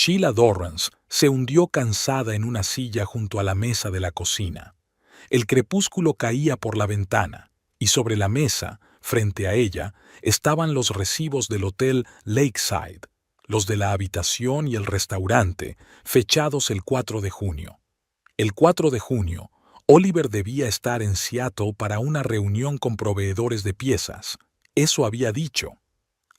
Sheila Dorrance se hundió cansada en una silla junto a la mesa de la cocina. El crepúsculo caía por la ventana, y sobre la mesa, frente a ella, estaban los recibos del hotel Lakeside, los de la habitación y el restaurante, fechados el 4 de junio. El 4 de junio, Oliver debía estar en Seattle para una reunión con proveedores de piezas. Eso había dicho.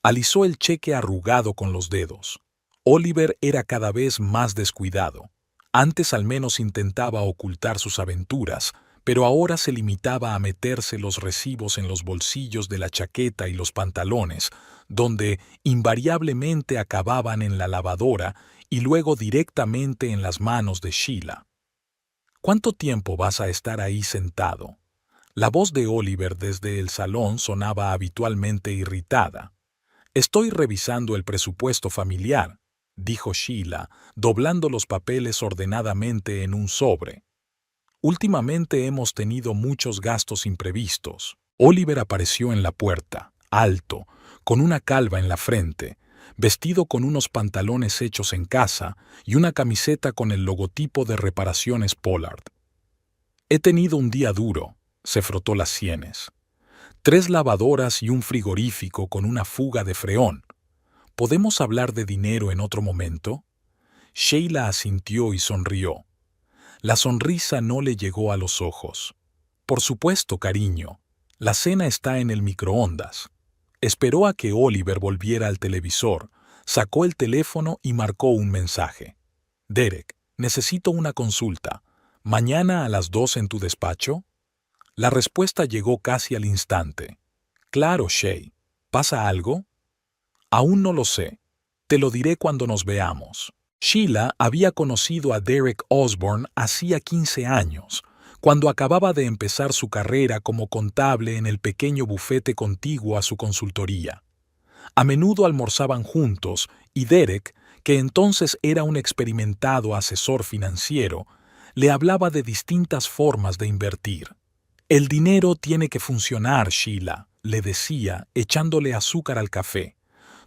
Alisó el cheque arrugado con los dedos. Oliver era cada vez más descuidado. Antes al menos intentaba ocultar sus aventuras, pero ahora se limitaba a meterse los recibos en los bolsillos de la chaqueta y los pantalones, donde invariablemente acababan en la lavadora y luego directamente en las manos de Sheila. ¿Cuánto tiempo vas a estar ahí sentado? La voz de Oliver desde el salón sonaba habitualmente irritada. Estoy revisando el presupuesto familiar, dijo Sheila, doblando los papeles ordenadamente en un sobre. Últimamente hemos tenido muchos gastos imprevistos. Oliver apareció en la puerta, alto, con una calva en la frente, vestido con unos pantalones hechos en casa y una camiseta con el logotipo de Reparaciones Pollard. He tenido un día duro, se frotó las sienes. 3 lavadoras y un frigorífico con una fuga de freón. ¿Podemos hablar de dinero en otro momento? Sheila asintió y sonrió. La sonrisa no le llegó a los ojos. Por supuesto, cariño. La cena está en el microondas. Esperó a que Oliver volviera al televisor, sacó el teléfono y marcó un mensaje. Derek, necesito una consulta. ¿Mañana a las 2 en tu despacho? La respuesta llegó casi al instante. Claro, Shay. ¿Pasa algo? Aún no lo sé. Te lo diré cuando nos veamos. Sheila había conocido a Derek Osborne hacía 15 años, cuando acababa de empezar su carrera como contable en el pequeño bufete contiguo a su consultoría. A menudo almorzaban juntos y Derek, que entonces era un experimentado asesor financiero, le hablaba de distintas formas de invertir. El dinero tiene que funcionar, Sheila, le decía, echándole azúcar al café,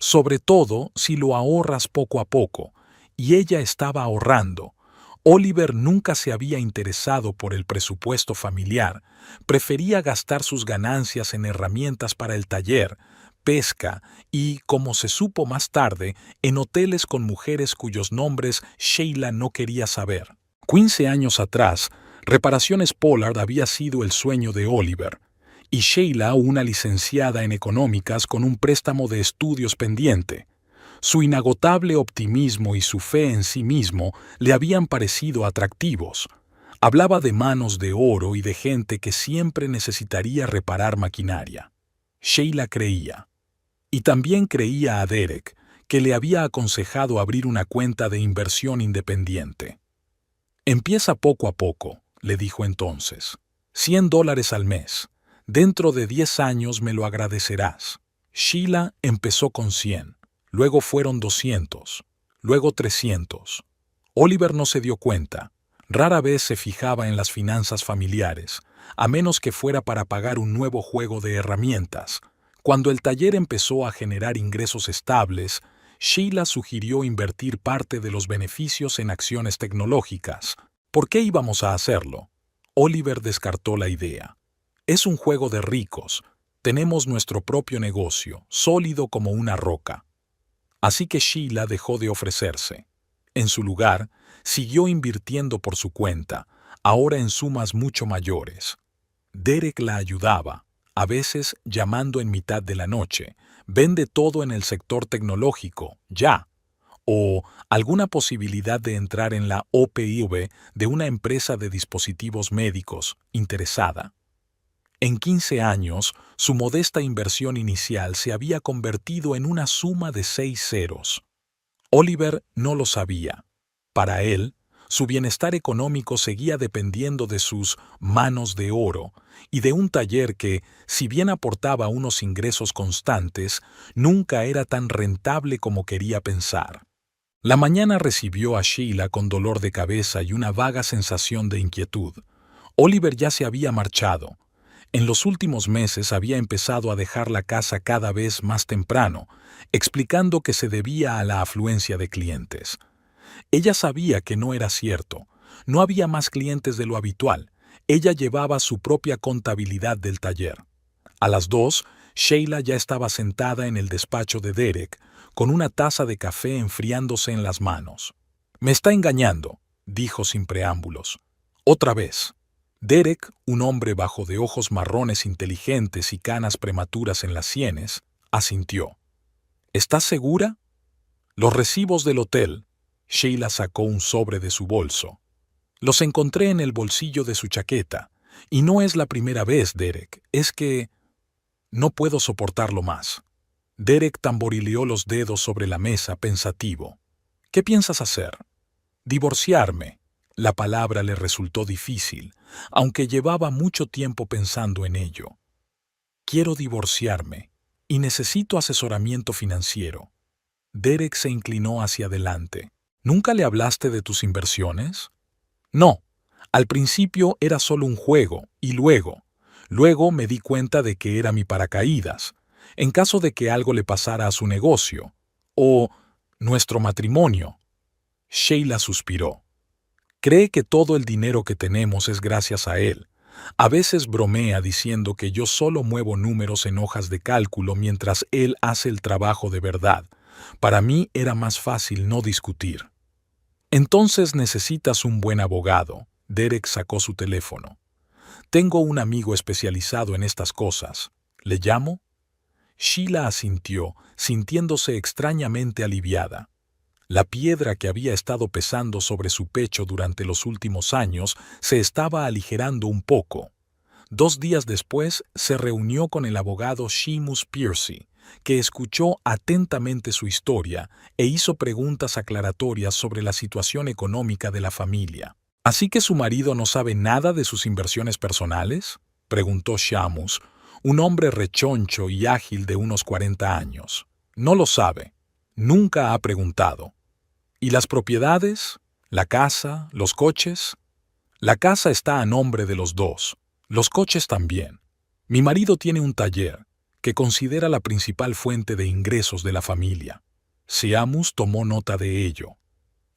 sobre todo si lo ahorras poco a poco, y ella estaba ahorrando. Oliver nunca se había interesado por el presupuesto familiar, prefería gastar sus ganancias en herramientas para el taller, pesca y, como se supo más tarde, en hoteles con mujeres cuyos nombres Sheila no quería saber. 15 años atrás, Reparaciones Pollard había sido el sueño de Oliver, y Sheila una licenciada en económicas con un préstamo de estudios pendiente. Su inagotable optimismo y su fe en sí mismo le habían parecido atractivos. Hablaba de manos de oro y de gente que siempre necesitaría reparar maquinaria. Sheila creía. Y también creía a Derek, que le había aconsejado abrir una cuenta de inversión independiente. Empieza poco a poco, le dijo entonces. $100 al mes. Dentro de 10 años me lo agradecerás. Sheila empezó con 100. Luego fueron 200, luego 300. Oliver no se dio cuenta. Rara vez se fijaba en las finanzas familiares, a menos que fuera para pagar un nuevo juego de herramientas. Cuando el taller empezó a generar ingresos estables, Sheila sugirió invertir parte de los beneficios en acciones tecnológicas. ¿Por qué íbamos a hacerlo? Oliver descartó la idea. Es un juego de ricos. Tenemos nuestro propio negocio, sólido como una roca. Así que Sheila dejó de ofrecerse. En su lugar, siguió invirtiendo por su cuenta, ahora en sumas mucho mayores. Derek la ayudaba, a veces llamando en mitad de la noche. Vende todo en el sector tecnológico, ya. O alguna posibilidad de entrar en la OPIV de una empresa de dispositivos médicos interesada. En 15 años, su modesta inversión inicial se había convertido en una suma de 6 ceros. Oliver no lo sabía. Para él, su bienestar económico seguía dependiendo de sus manos de oro y de un taller que, si bien aportaba unos ingresos constantes, nunca era tan rentable como quería pensar. La mañana recibió a Sheila con dolor de cabeza y una vaga sensación de inquietud. Oliver ya se había marchado. En los últimos meses había empezado a dejar la casa cada vez más temprano, explicando que se debía a la afluencia de clientes. Ella sabía que no era cierto. No había más clientes de lo habitual. Ella llevaba su propia contabilidad del taller. A las 2, Sheila ya estaba sentada en el despacho de Derek, con una taza de café enfriándose en las manos. «Me está engañando», dijo sin preámbulos. «Otra vez». Derek, un hombre bajo de ojos marrones inteligentes y canas prematuras en las sienes, asintió. «¿Estás segura?» «Los recibos del hotel». Sheila sacó un sobre de su bolso. «Los encontré en el bolsillo de su chaqueta. Y no es la primera vez, Derek. Es que no puedo soportarlo más». Derek tamborileó los dedos sobre la mesa, pensativo. «¿Qué piensas hacer?» «Divorciarme». La palabra le resultó difícil, aunque llevaba mucho tiempo pensando en ello. «Quiero divorciarme y necesito asesoramiento financiero». Derek se inclinó hacia adelante. «¿Nunca le hablaste de tus inversiones?» «No. Al principio era solo un juego, y luego me di cuenta de que era mi paracaídas, en caso de que algo le pasara a su negocio, o nuestro matrimonio». Sheila suspiró. «Cree que todo el dinero que tenemos es gracias a él. A veces bromea diciendo que yo solo muevo números en hojas de cálculo mientras él hace el trabajo de verdad. Para mí era más fácil no discutir». «Entonces necesitas un buen abogado». Derek sacó su teléfono. «Tengo un amigo especializado en estas cosas. ¿Le llamo?» Sheila asintió, sintiéndose extrañamente aliviada. La piedra que había estado pesando sobre su pecho durante los últimos años se estaba aligerando un poco. 2 días después se reunió con el abogado Seamus Piercy, que escuchó atentamente su historia e hizo preguntas aclaratorias sobre la situación económica de la familia. «¿Así que su marido no sabe nada de sus inversiones personales?», preguntó Seamus, un hombre rechoncho y ágil de unos 40 años. «No lo sabe. Nunca ha preguntado». «¿Y las propiedades? ¿La casa? ¿Los coches?» «La casa está a nombre de los dos. Los coches también. Mi marido tiene un taller, que considera la principal fuente de ingresos de la familia». Seamus tomó nota de ello.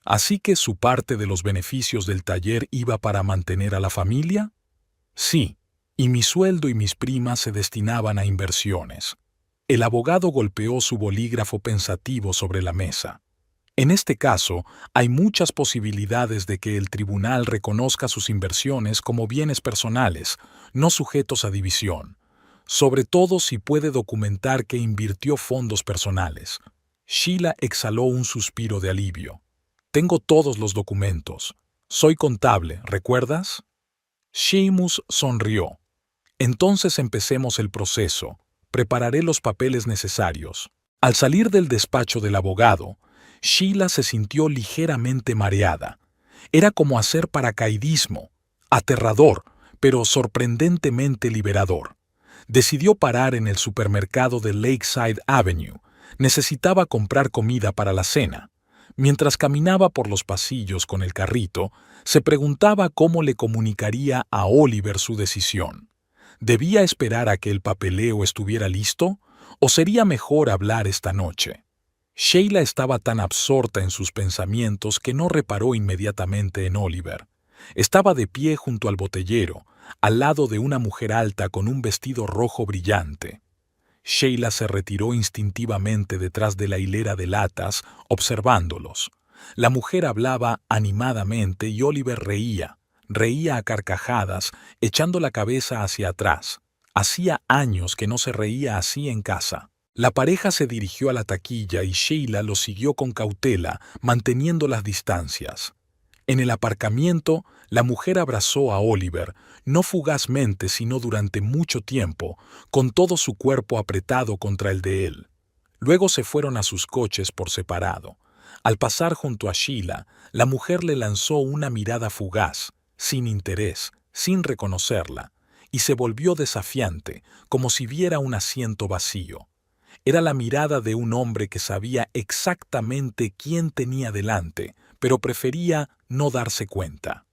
«¿Así que su parte de los beneficios del taller iba para mantener a la familia?» «Sí, y mi sueldo y mis primas se destinaban a inversiones». El abogado golpeó su bolígrafo pensativo sobre la mesa. «En este caso, hay muchas posibilidades de que el tribunal reconozca sus inversiones como bienes personales, no sujetos a división, sobre todo si puede documentar que invirtió fondos personales». Sheila exhaló un suspiro de alivio. «Tengo todos los documentos. Soy contable, ¿recuerdas?» Seamus sonrió. «Entonces empecemos el proceso. Prepararé los papeles necesarios». Al salir del despacho del abogado, Sheila se sintió ligeramente mareada. Era como hacer paracaidismo, aterrador, pero sorprendentemente liberador. Decidió parar en el supermercado de Lakeside Avenue. Necesitaba comprar comida para la cena. Mientras caminaba por los pasillos con el carrito, se preguntaba cómo le comunicaría a Oliver su decisión. ¿Debía esperar a que el papeleo estuviera listo? ¿O sería mejor hablar esta noche? Sheila estaba tan absorta en sus pensamientos que no reparó inmediatamente en Oliver. Estaba de pie junto al botellero, al lado de una mujer alta con un vestido rojo brillante. Sheila se retiró instintivamente detrás de la hilera de latas, observándolos. La mujer hablaba animadamente y Oliver reía a carcajadas, echando la cabeza hacia atrás. Hacía años que no se reía así en casa. La pareja se dirigió a la taquilla y Sheila lo siguió con cautela, manteniendo las distancias. En el aparcamiento, la mujer abrazó a Oliver, no fugazmente sino durante mucho tiempo, con todo su cuerpo apretado contra el de él. Luego se fueron a sus coches por separado. Al pasar junto a Sheila, la mujer le lanzó una mirada fugaz, sin interés, sin reconocerla, y se volvió desafiante, como si viera un asiento vacío. Era la mirada de un hombre que sabía exactamente quién tenía delante, pero prefería no darse cuenta.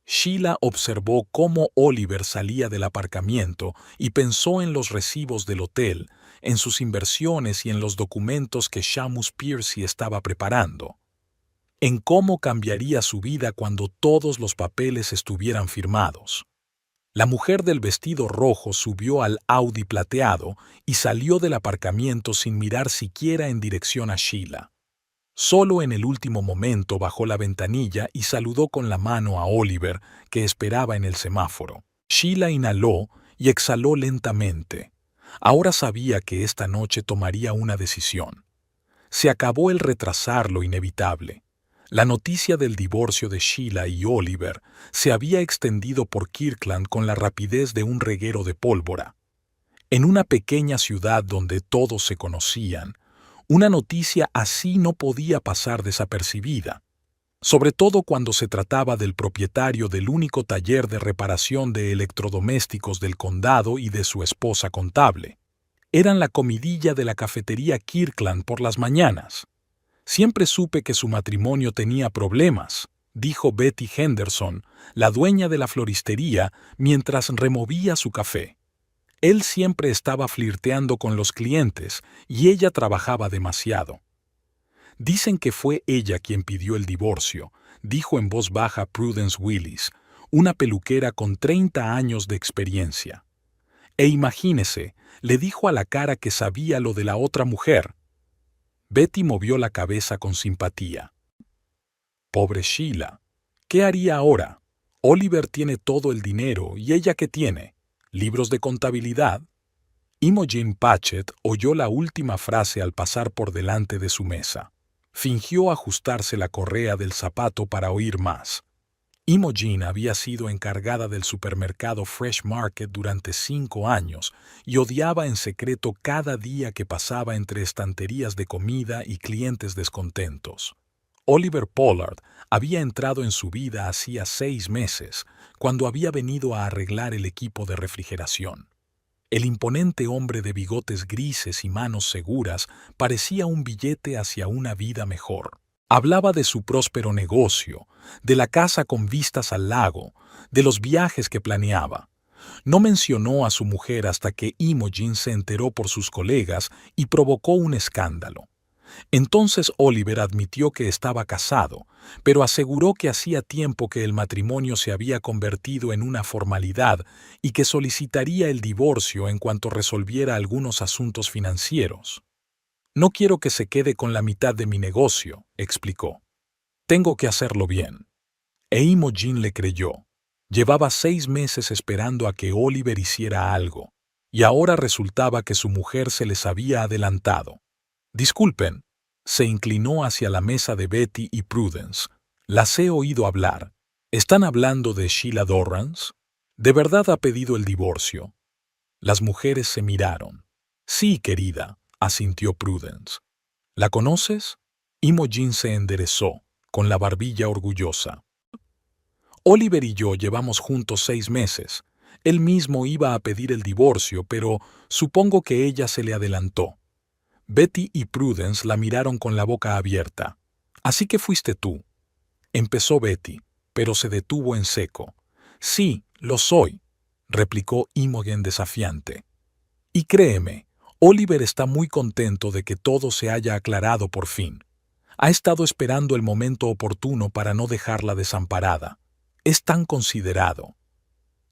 Sheila observó cómo Oliver salía del aparcamiento y pensó en los recibos del hotel, en sus inversiones y en los documentos que Seamus Piercy estaba preparando. en cómo cambiaría su vida cuando todos los papeles estuvieran firmados. La mujer del vestido rojo subió al Audi plateado y salió del aparcamiento sin mirar siquiera en dirección a Sheila. Solo en el último momento bajó la ventanilla y saludó con la mano a Oliver, que esperaba en el semáforo. Sheila inhaló y exhaló lentamente. Ahora sabía que esta noche tomaría una decisión. Se acabó el retrasar lo inevitable. La noticia del divorcio de Sheila y Oliver se había extendido por Kirkland con la rapidez de un reguero de pólvora. En una pequeña ciudad donde todos se conocían, una noticia así no podía pasar desapercibida, sobre todo cuando se trataba del propietario del único taller de reparación de electrodomésticos del condado y de su esposa contable. Eran la comidilla de la cafetería Kirkland por las mañanas. Siempre supe que su matrimonio tenía problemas, dijo Betty Henderson, la dueña de la floristería, mientras removía su café. Él siempre estaba flirteando con los clientes y ella trabajaba demasiado. Dicen que fue ella quien pidió el divorcio, dijo en voz baja Prudence Willis, una peluquera con 30 años de experiencia. E imagínese, le dijo a la cara que sabía lo de la otra mujer. Betty movió la cabeza con simpatía. Pobre Sheila. ¿Qué haría ahora? Oliver tiene todo el dinero y ella ¿qué tiene? ¿Libros de contabilidad? Imogen Patchett oyó la última frase al pasar por delante de su mesa. Fingió ajustarse la correa del zapato para oír más. Imogen había sido encargada del supermercado Fresh Market durante 5 años y odiaba en secreto cada día que pasaba entre estanterías de comida y clientes descontentos. Oliver Pollard había entrado en su vida hacía 6 meses, cuando había venido a arreglar el equipo de refrigeración. El imponente hombre de bigotes grises y manos seguras parecía un billete hacia una vida mejor. Hablaba de su próspero negocio, de la casa con vistas al lago, de los viajes que planeaba. No mencionó a su mujer hasta que Imogen se enteró por sus colegas y provocó un escándalo. Entonces Oliver admitió que estaba casado, pero aseguró que hacía tiempo que el matrimonio se había convertido en una formalidad y que solicitaría el divorcio en cuanto resolviera algunos asuntos financieros. «No quiero que se quede con la mitad de mi negocio», explicó. «Tengo que hacerlo bien». E Imogen le creyó. Llevaba 6 meses esperando a que Oliver hiciera algo, y ahora resultaba que su mujer se les había adelantado. «Disculpen», se inclinó hacia la mesa de Betty y Prudence. «Las he oído hablar. ¿Están hablando de Sheila Dorrance? ¿De verdad ha pedido el divorcio?» Las mujeres se miraron. «Sí, querida», asintió Prudence. «¿La conoces?» Imogen se enderezó, con la barbilla orgullosa. «Oliver y yo llevamos juntos 6 meses. Él mismo iba a pedir el divorcio, pero supongo que ella se le adelantó». Betty y Prudence la miraron con la boca abierta. «Así que fuiste tú», empezó Betty, pero se detuvo en seco. «Sí, lo soy», replicó Imogen desafiante. «Y créeme, Oliver está muy contento de que todo se haya aclarado por fin. Ha estado esperando el momento oportuno para no dejarla desamparada. Es tan considerado».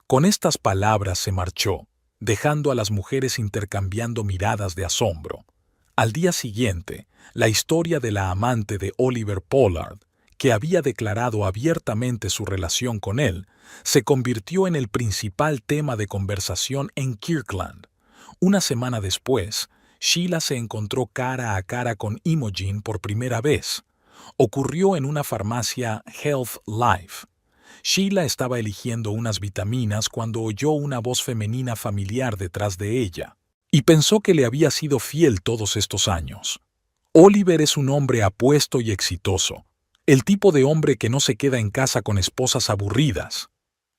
Con estas palabras se marchó, dejando a las mujeres intercambiando miradas de asombro. Al día siguiente, la historia de la amante de Oliver Pollard, que había declarado abiertamente su relación con él, se convirtió en el principal tema de conversación en Kirkland. Una semana después, Sheila se encontró cara a cara con Imogen por primera vez. Ocurrió en una farmacia Health Life. Sheila estaba eligiendo unas vitaminas cuando oyó una voz femenina familiar detrás de ella, y pensó que le había sido fiel todos estos años. Oliver es un hombre apuesto y exitoso, el tipo de hombre que no se queda en casa con esposas aburridas.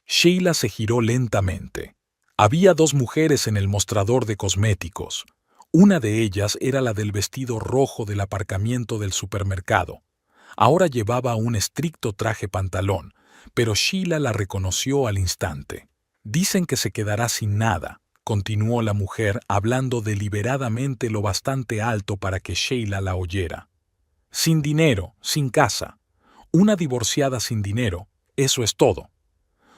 Sheila se giró lentamente. Había 2 mujeres en el mostrador de cosméticos. Una de ellas era la del vestido rojo del aparcamiento del supermercado. Ahora llevaba un estricto traje pantalón, pero Sheila la reconoció al instante. «Dicen que se quedará sin nada», continuó la mujer hablando deliberadamente lo bastante alto para que Sheila la oyera. «Sin dinero, sin casa. Una divorciada sin dinero, eso es todo.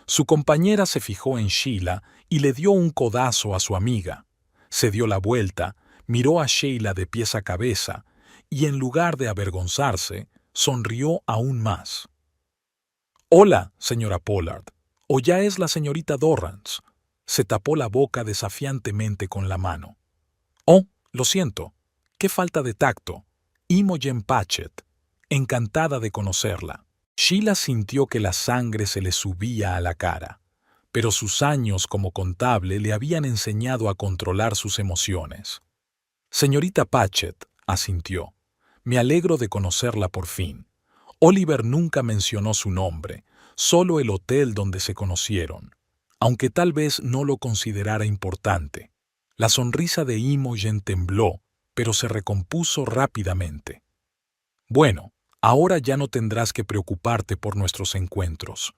Su compañera se fijó en Sheila y le dio un codazo a su amiga. Se dio la vuelta, miró a Sheila de pies a cabeza y, en lugar de avergonzarse, sonrió aún más. «Hola, señora Pollard. ¿O ya es la señorita Dorrance?» Se tapó la boca desafiantemente con la mano. «Oh, lo siento. Qué falta de tacto. Imogen Patchett. Encantada de conocerla». Sheila sintió que la sangre se le subía a la cara, pero sus años como contable le habían enseñado a controlar sus emociones. «Señorita Patchett», asintió, «me alegro de conocerla por fin». Oliver nunca mencionó su nombre, solo el hotel donde se conocieron, aunque tal vez no lo considerara importante. La sonrisa de Imogen tembló, pero se recompuso rápidamente. «Bueno, ahora ya no tendrás que preocuparte por nuestros encuentros.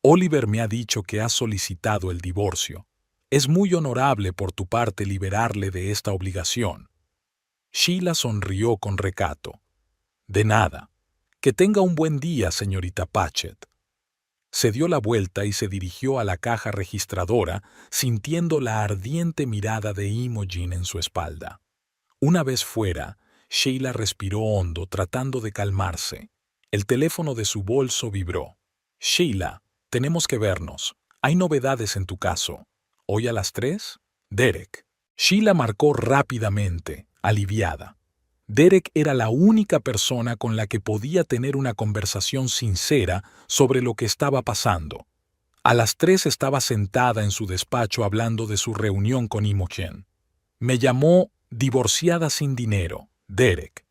Oliver me ha dicho que has solicitado el divorcio. Es muy honorable por tu parte liberarle de esta obligación». Sheila sonrió con recato. «De nada. Que tenga un buen día, señorita Patchett». Se dio la vuelta y se dirigió a la caja registradora, sintiendo la ardiente mirada de Imogen en su espalda. Una vez fuera, Sheila respiró hondo tratando de calmarse. El teléfono de su bolso vibró. «Sheila, tenemos que vernos. Hay novedades en tu caso. ¿Hoy a las 3? Derek». Sheila marcó rápidamente, aliviada. Derek era la única persona con la que podía tener una conversación sincera sobre lo que estaba pasando. A las 3 estaba sentada en su despacho hablando de su reunión con Imogen. «Me llamó divorciada sin dinero, Derek.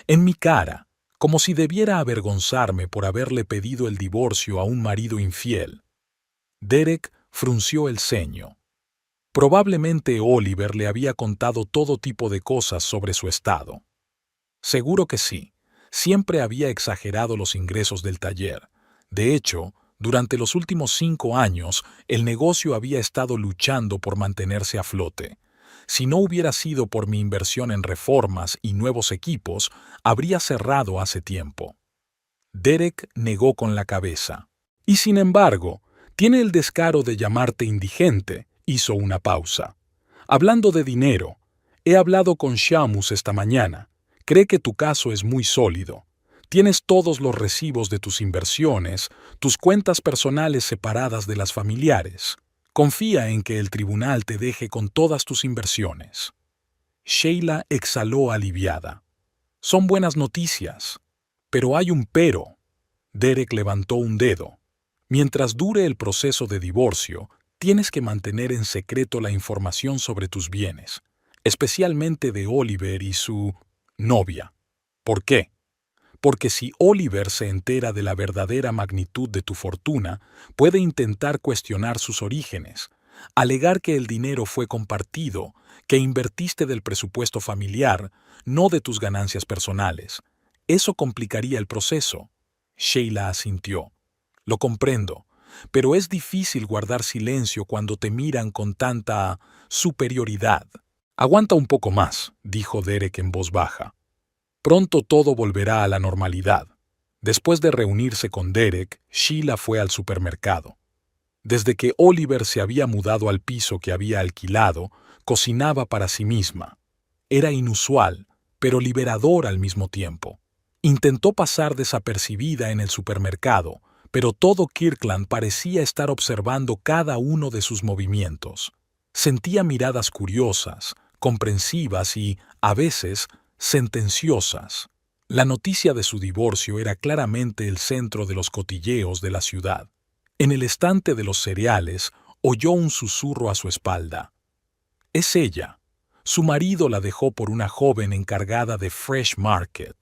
En mi cara, como si debiera avergonzarme por haberle pedido el divorcio a un marido infiel». Derek frunció el ceño. Probablemente Oliver le había contado todo tipo de cosas sobre su estado. Seguro que sí. Siempre había exagerado los ingresos del taller. De hecho, durante los últimos 5 años, el negocio había estado luchando por mantenerse a flote. Si no hubiera sido por mi inversión en reformas y nuevos equipos, habría cerrado hace tiempo. Derek negó con la cabeza. «Y sin embargo, tiene el descaro de llamarte indigente», hizo una pausa. «Hablando de dinero, he hablado con Shamus esta mañana. Cree que tu caso es muy sólido. Tienes todos los recibos de tus inversiones, tus cuentas personales separadas de las familiares. Confía en que el tribunal te deje con todas tus inversiones». Sheila exhaló aliviada. «Son buenas noticias. Pero hay un pero». Derek levantó un dedo. «Mientras dure el proceso de divorcio, tienes que mantener en secreto la información sobre tus bienes, especialmente de Oliver y su novia». «¿Por qué?» «Porque si Oliver se entera de la verdadera magnitud de tu fortuna, puede intentar cuestionar sus orígenes, alegar que el dinero fue compartido, que invertiste del presupuesto familiar, no de tus ganancias personales. Eso complicaría el proceso». Sheila asintió. «Lo comprendo, pero es difícil guardar silencio cuando te miran con tanta superioridad». «Aguanta un poco más», dijo Derek en voz baja. «Pronto todo volverá a la normalidad». Después de reunirse con Derek, Sheila fue al supermercado. Desde que Oliver se había mudado al piso que había alquilado, cocinaba para sí misma. Era inusual, pero liberador al mismo tiempo. Intentó pasar desapercibida en el supermercado, pero todo Kirkland parecía estar observando cada uno de sus movimientos. Sentía miradas curiosas, comprensivas y, a veces, sentenciosas. La noticia de su divorcio era claramente el centro de los cotilleos de la ciudad. En el estante de los cereales oyó un susurro a su espalda. «Es ella. Su marido la dejó por una joven encargada de Fresh Market.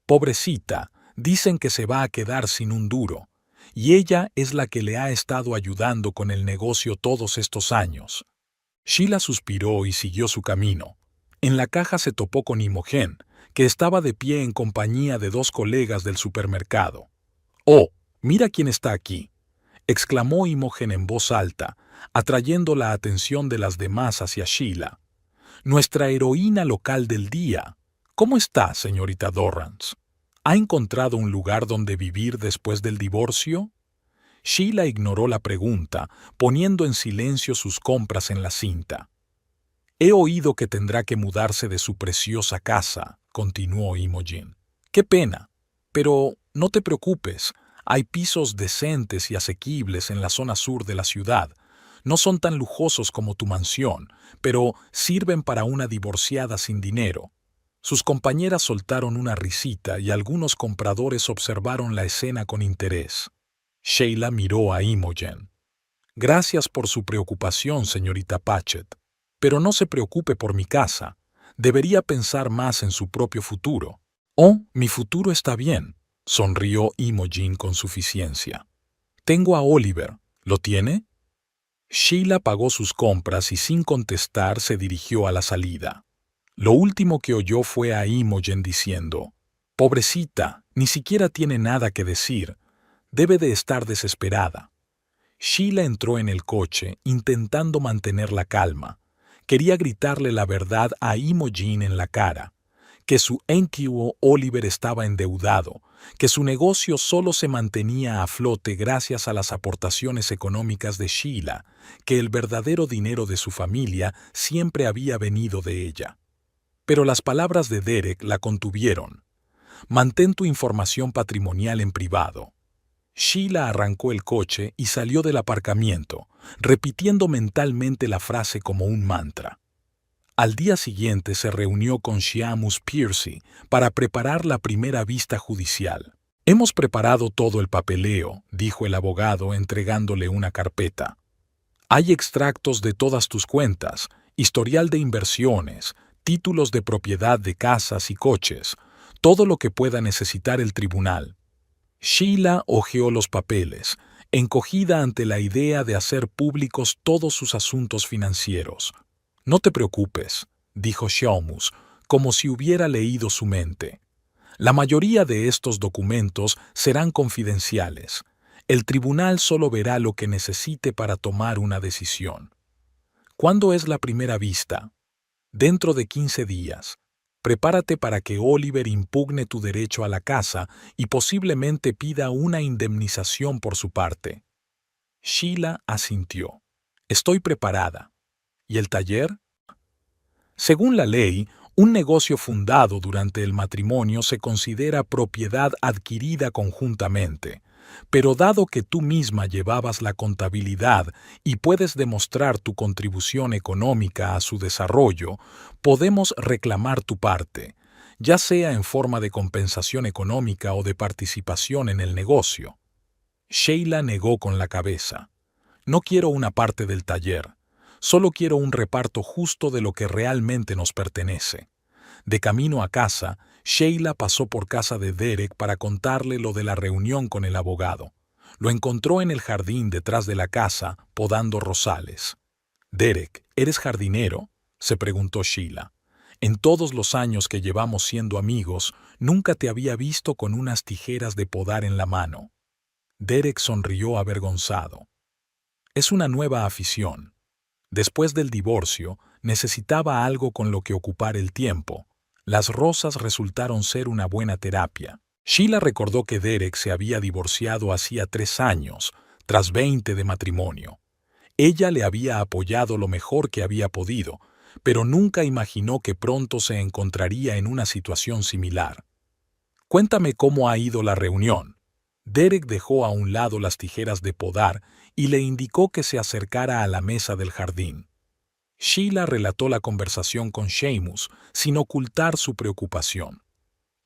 Pobrecita, dicen que se va a quedar sin un duro, y ella es la que le ha estado ayudando con el negocio todos estos años». Sheila suspiró y siguió su camino. En la caja se topó con Imogen, que estaba de pie en compañía de 2 colegas del supermercado. «Oh, mira quién está aquí», exclamó Imogen en voz alta, atrayendo la atención de las demás hacia Sheila. «Nuestra heroína local del día. ¿Cómo está, señorita Dorrance?» ¿Ha encontrado un lugar donde vivir después del divorcio? Sheila ignoró la pregunta, poniendo en silencio sus compras en la cinta. He oído que tendrá que mudarse de su preciosa casa, continuó Imogen. Qué pena, pero no te preocupes, hay pisos decentes y asequibles en la zona sur de la ciudad. No son tan lujosos como tu mansión, pero sirven para una divorciada sin dinero. Sus compañeras soltaron una risita y algunos compradores observaron la escena con interés. Sheila miró a Imogen. Gracias por su preocupación, señorita Patchett. Pero no se preocupe por mi casa. Debería pensar más en su propio futuro. Oh, mi futuro está bien, sonrió Imogen con suficiencia. Tengo a Oliver. ¿Lo tiene? Sheila pagó sus compras y sin contestar se dirigió a la salida. Lo último que oyó fue a Imogen diciendo: «Pobrecita, ni siquiera tiene nada que decir. Debe de estar desesperada». Sheila entró en el coche, intentando mantener la calma. Quería gritarle la verdad a Imogen en la cara, que su antiguo Oliver estaba endeudado, que su negocio solo se mantenía a flote gracias a las aportaciones económicas de Sheila, que el verdadero dinero de su familia siempre había venido de ella. Pero las palabras de Derek la contuvieron. «Mantén tu información patrimonial en privado». Sheila arrancó el coche y salió del aparcamiento, repitiendo mentalmente la frase como un mantra. Al día siguiente se reunió con Seamus Piercy para preparar la primera vista judicial. «Hemos preparado todo el papeleo», dijo el abogado entregándole una carpeta. «Hay extractos de todas tus cuentas, historial de inversiones, títulos de propiedad de casas y coches, todo lo que pueda necesitar el tribunal». Sheila hojeó los papeles, encogida ante la idea de hacer públicos todos sus asuntos financieros. «No te preocupes», dijo Seamus, como si hubiera leído su mente. «La mayoría de estos documentos serán confidenciales. El tribunal solo verá lo que necesite para tomar una decisión». «¿Cuándo es la primera vista?» «Dentro de 15 días. Prepárate para que Oliver impugne tu derecho a la casa y posiblemente pida una indemnización por su parte». Sheila asintió. «Estoy preparada». ¿Y el taller? Según la ley, un negocio fundado durante el matrimonio se considera propiedad adquirida conjuntamente, pero dado que tú misma llevabas la contabilidad y puedes demostrar tu contribución económica a su desarrollo, podemos reclamar tu parte, ya sea en forma de compensación económica o de participación en el negocio. Sheila negó con la cabeza. «No quiero una parte del taller. Solo quiero un reparto justo de lo que realmente nos pertenece». De camino a casa, Sheila pasó por casa de Derek para contarle lo de la reunión con el abogado. Lo encontró en el jardín detrás de la casa, podando rosales. «Derek, ¿eres jardinero?», se preguntó Sheila. «En todos los años que llevamos siendo amigos, nunca te había visto con unas tijeras de podar en la mano». Derek sonrió avergonzado. «Es una nueva afición. Después del divorcio, necesitaba algo con lo que ocupar el tiempo. Las rosas resultaron ser una buena terapia». Sheila recordó que Derek se había divorciado hacía 3 años, tras 20 de matrimonio. Ella le había apoyado lo mejor que había podido, pero nunca imaginó que pronto se encontraría en una situación similar. «Cuéntame cómo ha ido la reunión». Derek dejó a un lado las tijeras de podar y le indicó que se acercara a la mesa del jardín. Sheila relató la conversación con Seamus, sin ocultar su preocupación.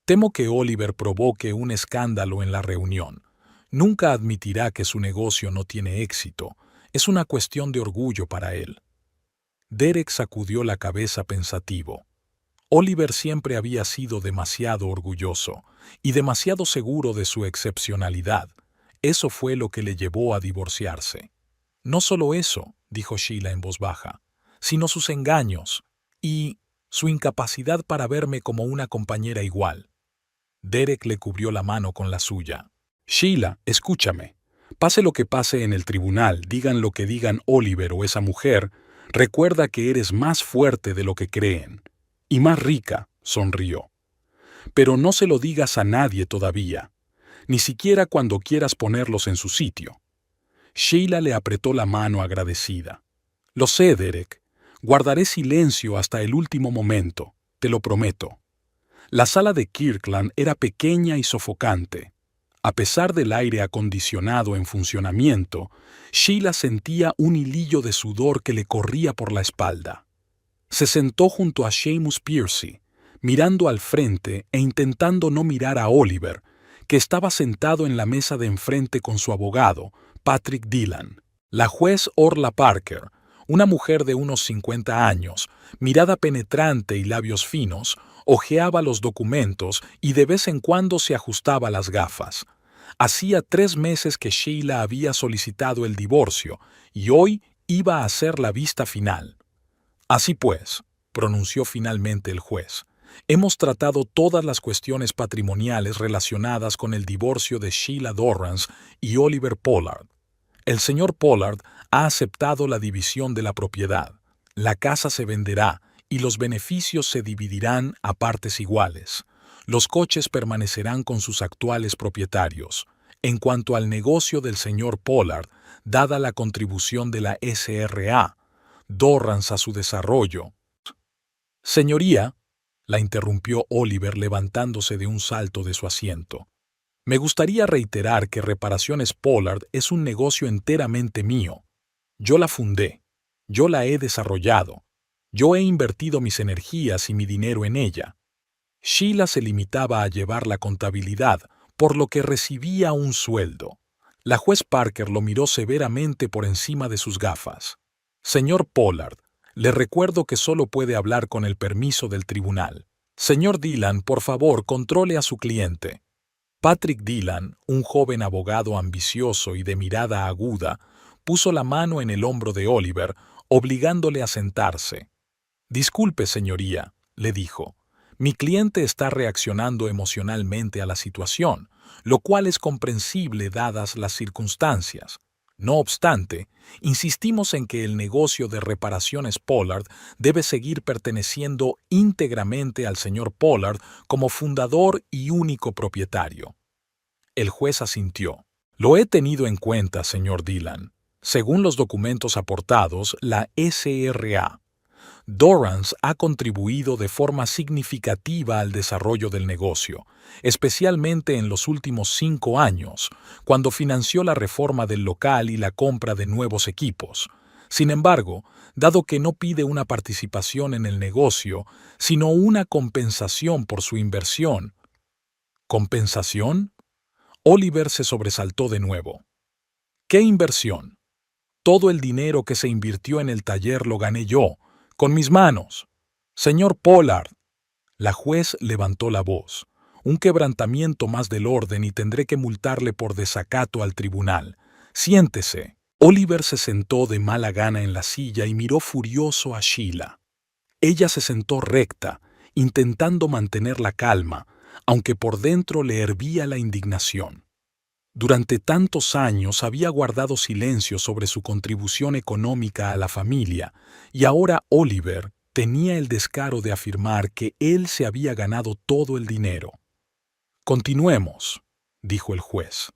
«Temo que Oliver provoque un escándalo en la reunión. Nunca admitirá que su negocio no tiene éxito. Es una cuestión de orgullo para él». Derek sacudió la cabeza pensativo. Oliver siempre había sido demasiado orgulloso y demasiado seguro de su excepcionalidad. Eso fue lo que le llevó a divorciarse. «No solo eso», dijo Sheila en voz baja, «sino sus engaños y su incapacidad para verme como una compañera igual». Derek le cubrió la mano con la suya. «Sheila, escúchame. Pase lo que pase en el tribunal, digan lo que digan Oliver o esa mujer, recuerda que eres más fuerte de lo que creen. Y más rica», sonrió. Pero no se lo digas a nadie todavía, ni siquiera cuando quieras ponerlos en su sitio. Sheila le apretó la mano agradecida. Lo sé, Derek. Guardaré silencio hasta el último momento, te lo prometo. La sala de Kirkland era pequeña y sofocante. A pesar del aire acondicionado en funcionamiento, Sheila sentía un hilillo de sudor que le corría por la espalda. Se sentó junto a Seamus Piercy, mirando al frente e intentando no mirar a Oliver, que estaba sentado en la mesa de enfrente con su abogado, Patrick Dillon. La juez Orla Parker, una mujer de unos 50 años, mirada penetrante y labios finos, hojeaba los documentos y de vez en cuando se ajustaba las gafas. Hacía 3 meses que Sheila había solicitado el divorcio y hoy iba a hacer la vista final. Así pues, pronunció finalmente el juez, hemos tratado todas las cuestiones patrimoniales relacionadas con el divorcio de Sheila Dorrance y Oliver Pollard. El señor Pollard ha aceptado la división de la propiedad. La casa se venderá y los beneficios se dividirán a partes iguales. Los coches permanecerán con sus actuales propietarios. En cuanto al negocio del señor Pollard, dada la contribución de la SRA, Dorrance a su desarrollo. Señoría, la interrumpió Oliver levantándose de un salto de su asiento. Me gustaría reiterar que Reparaciones Pollard es un negocio enteramente mío. Yo la fundé. Yo la he desarrollado. Yo he invertido mis energías y mi dinero en ella. Sheila se limitaba a llevar la contabilidad, por lo que recibía un sueldo. La juez Parker lo miró severamente por encima de sus gafas. Señor Pollard, le recuerdo que solo puede hablar con el permiso del tribunal. Señor Dillon, por favor, controle a su cliente. Patrick Dillon, un joven abogado ambicioso y de mirada aguda, puso la mano en el hombro de Oliver, obligándole a sentarse. Disculpe, señoría, le dijo. Mi cliente está reaccionando emocionalmente a la situación, lo cual es comprensible dadas las circunstancias. No obstante, insistimos en que el negocio de Reparaciones Pollard debe seguir perteneciendo íntegramente al señor Pollard como fundador y único propietario. El juez asintió. Lo he tenido en cuenta, señor Dillon. Según los documentos aportados, la SRA, Dorrance ha contribuido de forma significativa al desarrollo del negocio, especialmente en los últimos 5 años, cuando financió la reforma del local y la compra de nuevos equipos. Sin embargo, dado que no pide una participación en el negocio, sino una compensación por su inversión. ¿Compensación? Oliver se sobresaltó de nuevo. ¿Qué inversión? Todo el dinero que se invirtió en el taller lo gané yo, con mis manos. Señor Pollard. La juez levantó la voz. Un quebrantamiento más del orden y tendré que multarle por desacato al tribunal. Siéntese. Oliver se sentó de mala gana en la silla y miró furioso a Sheila. Ella se sentó recta, intentando mantener la calma, aunque por dentro le hervía la indignación. Durante tantos años había guardado silencio sobre su contribución económica a la familia, y ahora Oliver tenía el descaro de afirmar que él se había ganado todo el dinero. Continuemos, dijo el juez.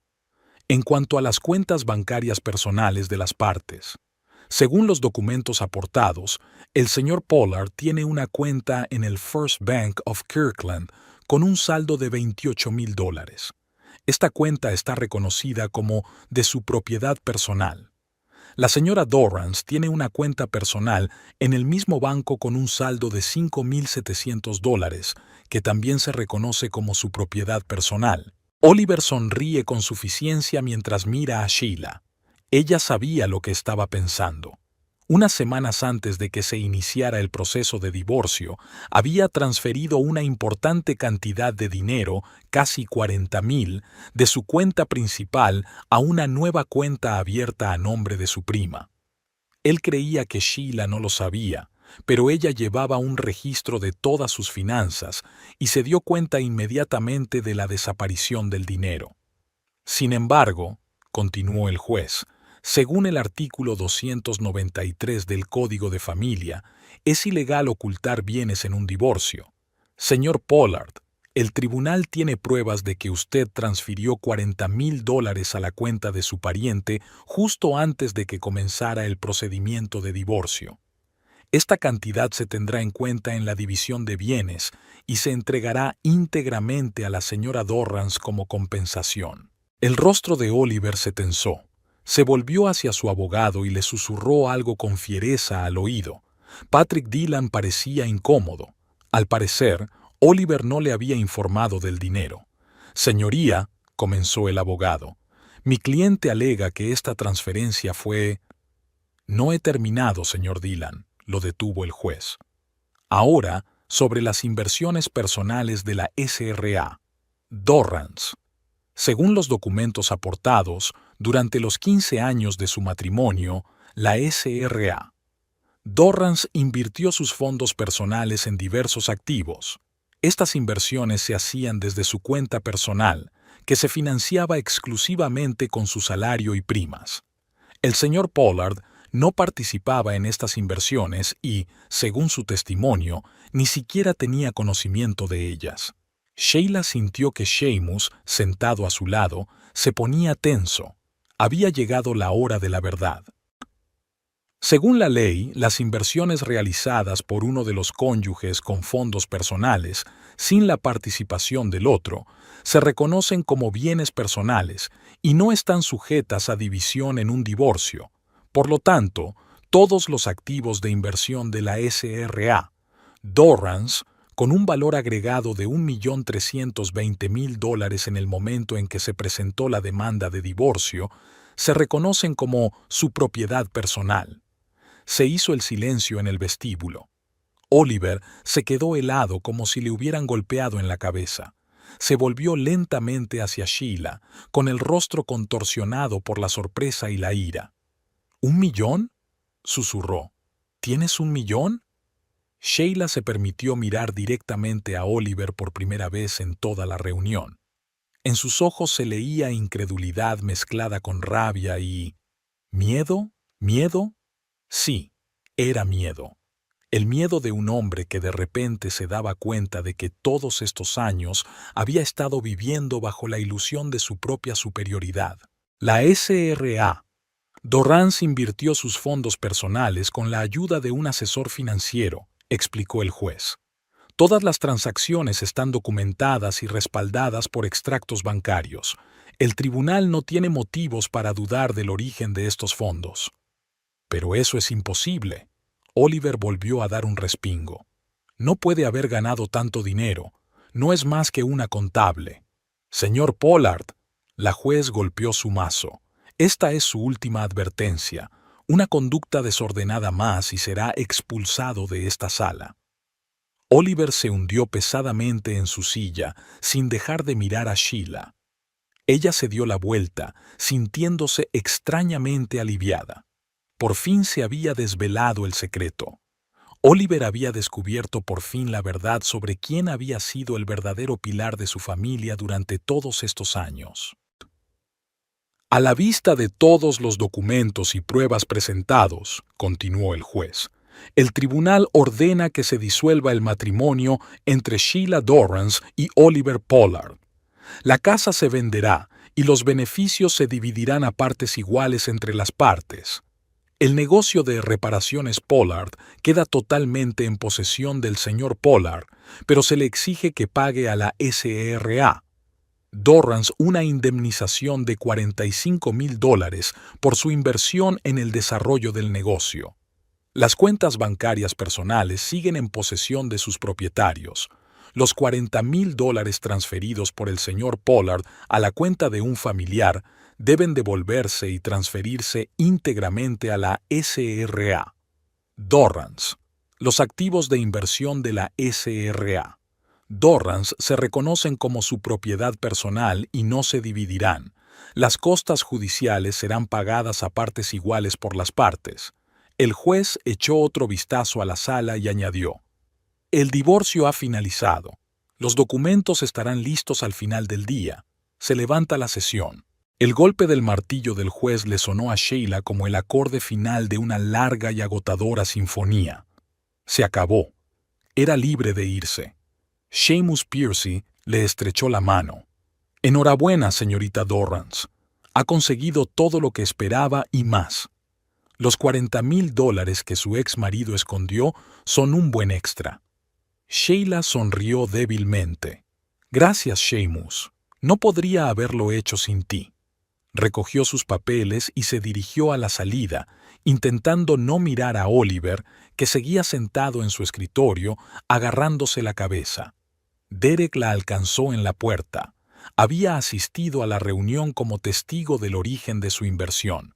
En cuanto a las cuentas bancarias personales de las partes, según los documentos aportados, el señor Pollard tiene una cuenta en el First Bank of Kirkland con un saldo de $28,000. Esta cuenta está reconocida como de su propiedad personal. La señora Dorrance tiene una cuenta personal en el mismo banco con un saldo de $5,700, que también se reconoce como su propiedad personal. Oliver sonríe con suficiencia mientras mira a Sheila. Ella sabía lo que estaba pensando. Unas semanas antes de que se iniciara el proceso de divorcio, había transferido una importante cantidad de dinero, casi $40,000, de su cuenta principal a una nueva cuenta abierta a nombre de su prima. Él creía que Sheila no lo sabía, pero ella llevaba un registro de todas sus finanzas y se dio cuenta inmediatamente de la desaparición del dinero. Sin embargo, continuó el juez, según el artículo 293 del Código de Familia, es ilegal ocultar bienes en un divorcio. Señor Pollard, El tribunal tiene pruebas de que usted transfirió $40,000 a la cuenta de su pariente justo antes de que comenzara el procedimiento de divorcio. Esta cantidad se tendrá en cuenta en la división de bienes y se entregará íntegramente a la señora Dorrance como compensación. El rostro de Oliver se tensó. Se volvió hacia su abogado y le susurró algo con fiereza al oído. Patrick Dillon parecía incómodo. Al parecer, Oliver no le había informado del dinero. «Señoría», comenzó el abogado, «mi cliente alega que esta transferencia fue...» «No he terminado, señor Dillon», lo detuvo el juez. «Ahora, sobre las inversiones personales de la SRA. Dorrance. Según los documentos aportados, durante los 15 años de su matrimonio, la SRA. Dorrance invirtió sus fondos personales en diversos activos. Estas inversiones se hacían desde su cuenta personal, que se financiaba exclusivamente con su salario y primas. El señor Pollard no participaba en estas inversiones y, según su testimonio, ni siquiera tenía conocimiento de ellas. Sheila sintió que Seamus, sentado a su lado, se ponía tenso. Había llegado la hora de la verdad. Según la ley, las inversiones realizadas por uno de los cónyuges con fondos personales, sin la participación del otro, se reconocen como bienes personales y no están sujetas a división en un divorcio. Por lo tanto, todos los activos de inversión de la SRA, Dorrance, con un valor agregado de $1.320.000 en el momento en que se presentó la demanda de divorcio, se reconocen como su propiedad personal. Se hizo el silencio en el vestíbulo. Oliver se quedó helado como si le hubieran golpeado en la cabeza. Se volvió lentamente hacia Sheila, con el rostro contorsionado por la sorpresa y la ira. ¿1 millón? Susurró. ¿Tienes 1 millón? Sheila se permitió mirar directamente a Oliver por primera vez en toda la reunión. En sus ojos se leía incredulidad mezclada con rabia y... ¿Miedo? ¿Miedo? Sí, era miedo. El miedo de un hombre que de repente se daba cuenta de que todos estos años había estado viviendo bajo la ilusión de su propia superioridad. La SRA. Dorrance invirtió sus fondos personales con la ayuda de un asesor financiero, explicó el juez. Todas las transacciones están documentadas y respaldadas por extractos bancarios. El tribunal no tiene motivos para dudar del origen de estos fondos. Pero eso es imposible. Oliver volvió a dar un respingo. No puede haber ganado tanto dinero. No es más que una contable. Señor Pollard, la juez golpeó su mazo. Esta es su última advertencia. Una conducta desordenada más y será expulsado de esta sala. Oliver se hundió pesadamente en su silla, sin dejar de mirar a Sheila. Ella se dio la vuelta, sintiéndose extrañamente aliviada. Por fin se había desvelado el secreto. Oliver había descubierto por fin la verdad sobre quién había sido el verdadero pilar de su familia durante todos estos años. A la vista de todos los documentos y pruebas presentados, continuó el juez, el tribunal ordena que se disuelva el matrimonio entre Sheila Dorrance y Oliver Pollard. La casa se venderá y los beneficios se dividirán a partes iguales entre las partes. El negocio de reparaciones Pollard queda totalmente en posesión del señor Pollard, pero se le exige que pague a la SRA. Dorrance una indemnización de $45,000 por su inversión en el desarrollo del negocio. Las cuentas bancarias personales siguen en posesión de sus propietarios. Los $40,000 transferidos por el señor Pollard a la cuenta de un familiar deben devolverse y transferirse íntegramente a la SRA. Dorrance. Los activos de inversión de la SRA. Dorrance se reconocen como su propiedad personal y no se dividirán. Las costas judiciales serán pagadas a partes iguales por las partes. El juez echó otro vistazo a la sala y añadió: «El divorcio ha finalizado. Los documentos estarán listos al final del día. Se levanta la sesión». El golpe del martillo del juez le sonó a Sheila como el acorde final de una larga y agotadora sinfonía. Se acabó. Era libre de irse. Seamus Piercy Le estrechó la mano. Enhorabuena, señorita Dorrance. Ha conseguido todo lo que esperaba y más. Los $40,000 que su ex marido escondió son un buen extra. Sheila sonrió débilmente. Gracias, Seamus. No podría haberlo hecho sin ti. Recogió sus papeles y se dirigió a la salida, intentando no mirar a Oliver, que seguía sentado en su escritorio, agarrándose la cabeza. Derek la alcanzó en la puerta. Había asistido a la reunión como testigo del origen de su inversión.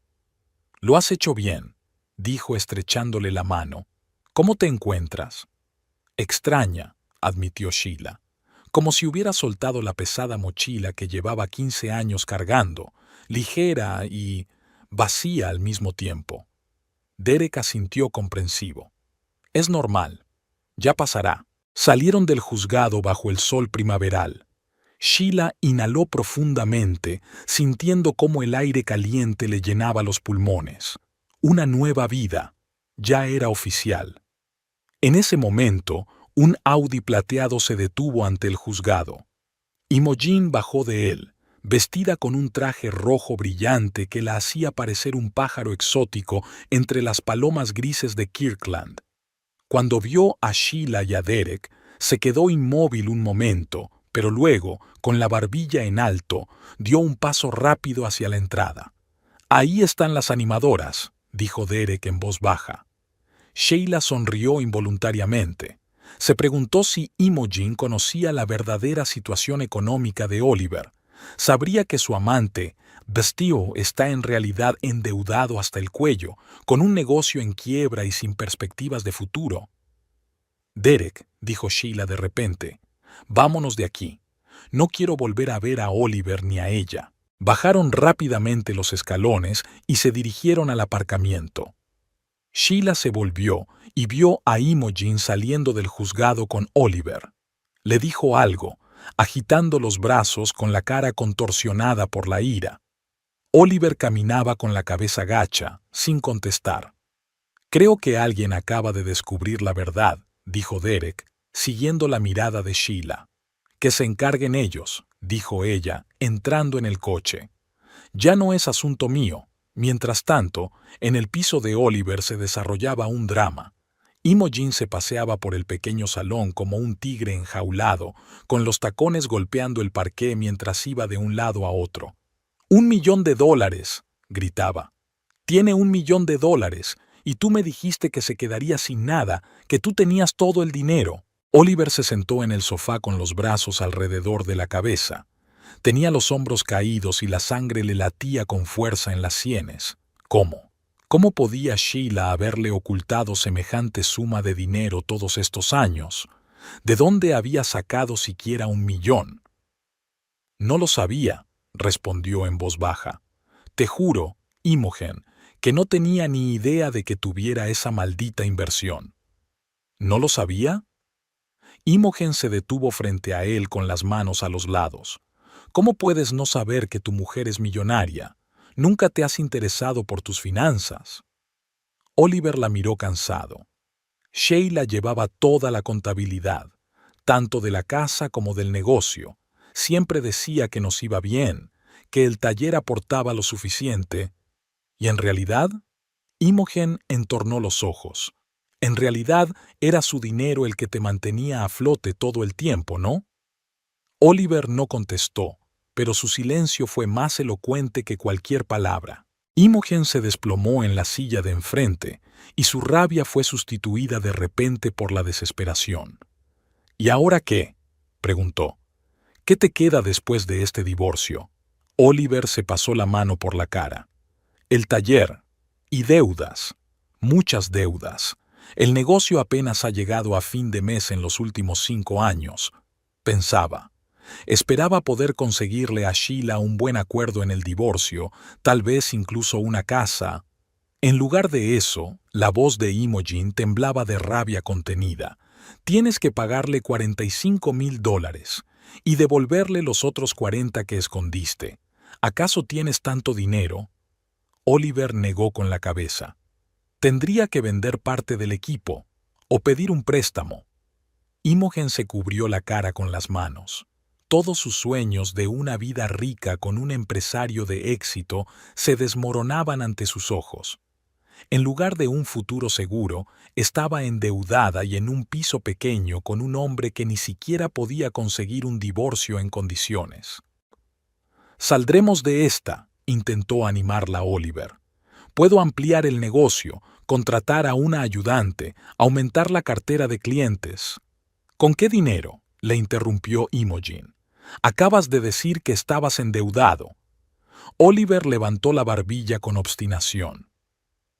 «Lo has hecho bien», dijo estrechándole la mano. «¿Cómo te encuentras?» «Extraña», admitió Sheila, como si hubiera soltado la pesada mochila que llevaba 15 años cargando, ligera y vacía al mismo tiempo. Derek asintió comprensivo. «Es normal. Ya pasará». Salieron del juzgado bajo el sol primaveral. Sheila inhaló profundamente, sintiendo cómo el aire caliente le llenaba los pulmones. Una nueva vida. Ya era oficial. En ese momento, un Audi plateado se detuvo ante el juzgado. Imogen bajó de él, vestida con un traje rojo brillante que la hacía parecer un pájaro exótico entre las palomas grises de Kirkland. Cuando vio a Sheila y a Derek, se quedó inmóvil un momento, pero luego, con la barbilla en alto, dio un paso rápido hacia la entrada. «Ahí están las animadoras», dijo Derek en voz baja. Sheila sonrió involuntariamente. Se preguntó si Imogen conocía la verdadera situación económica de Oliver. Sabría que su amante, Bastille, está en realidad endeudado hasta el cuello, con un negocio en quiebra y sin perspectivas de futuro. «Derek», dijo Sheila de repente, «vámonos de aquí. No quiero volver a ver a Oliver ni a ella». Bajaron rápidamente los escalones y se dirigieron al aparcamiento. Sheila se volvió y vio a Imogen saliendo del juzgado con Oliver. Le dijo algo, agitando los brazos con la cara contorsionada por la ira. Oliver caminaba con la cabeza gacha, sin contestar. «Creo que alguien acaba de descubrir la verdad», dijo Derek, siguiendo la mirada de Sheila. «Que se encarguen ellos», dijo ella, entrando en el coche. «Ya no es asunto mío». Mientras tanto, en el piso de Oliver se desarrollaba un drama. Imogen se paseaba por el pequeño salón como un tigre enjaulado, con los tacones golpeando el parqué mientras iba de un lado a otro. «$1 millón», gritaba. «Tiene $1 millón, y tú me dijiste que se quedaría sin nada, que tú tenías todo el dinero». Oliver se sentó en el sofá con los brazos alrededor de la cabeza. Tenía los hombros caídos y la sangre le latía con fuerza en las sienes. ¿Cómo? ¿Cómo podía Sheila haberle ocultado semejante suma de dinero todos estos años? ¿De dónde había sacado siquiera $1 millón? «No lo sabía», respondió en voz baja. «Te juro, Imogen, que no tenía ni idea de que tuviera esa maldita inversión». «¿No lo sabía?» Imogen se detuvo frente a él con las manos a los lados. «¿Cómo puedes no saber que tu mujer es millonaria? Nunca te has interesado por tus finanzas». Oliver la miró cansado. Sheila llevaba toda la contabilidad, tanto de la casa como del negocio. Siempre decía que nos iba bien, que el taller aportaba lo suficiente. ¿Y en realidad? Imogen entornó los ojos. En realidad era su dinero el que te mantenía a flote todo el tiempo, ¿no? Oliver no contestó, pero su silencio fue más elocuente que cualquier palabra. Imogen se desplomó en la silla de enfrente, y su rabia fue sustituida de repente por la desesperación. «¿Y ahora qué?», preguntó. «¿Qué te queda después de este divorcio?» Oliver se pasó la mano por la cara. «El taller. Y deudas. Muchas deudas. El negocio apenas ha llegado a fin de mes en los últimos 5 años», pensaba. Esperaba poder conseguirle a Sheila un buen acuerdo en el divorcio, tal vez incluso una casa. En lugar de eso, la voz de Imogen temblaba de rabia contenida. «Tienes que pagarle $45,000 y devolverle los otros 40 que escondiste. ¿Acaso tienes tanto dinero?» Oliver negó con la cabeza. «Tendría que vender parte del equipo o pedir un préstamo». Imogen se cubrió la cara con las manos. Todos sus sueños de una vida rica con un empresario de éxito se desmoronaban ante sus ojos. En lugar de un futuro seguro, estaba endeudada y en un piso pequeño con un hombre que ni siquiera podía conseguir un divorcio en condiciones. «Saldremos de esta», intentó animarla Oliver. «Puedo ampliar el negocio, contratar a una ayudante, aumentar la cartera de clientes». «¿Con qué dinero?», le interrumpió Imogen. «Acabas de decir que estabas endeudado». Oliver levantó la barbilla con obstinación.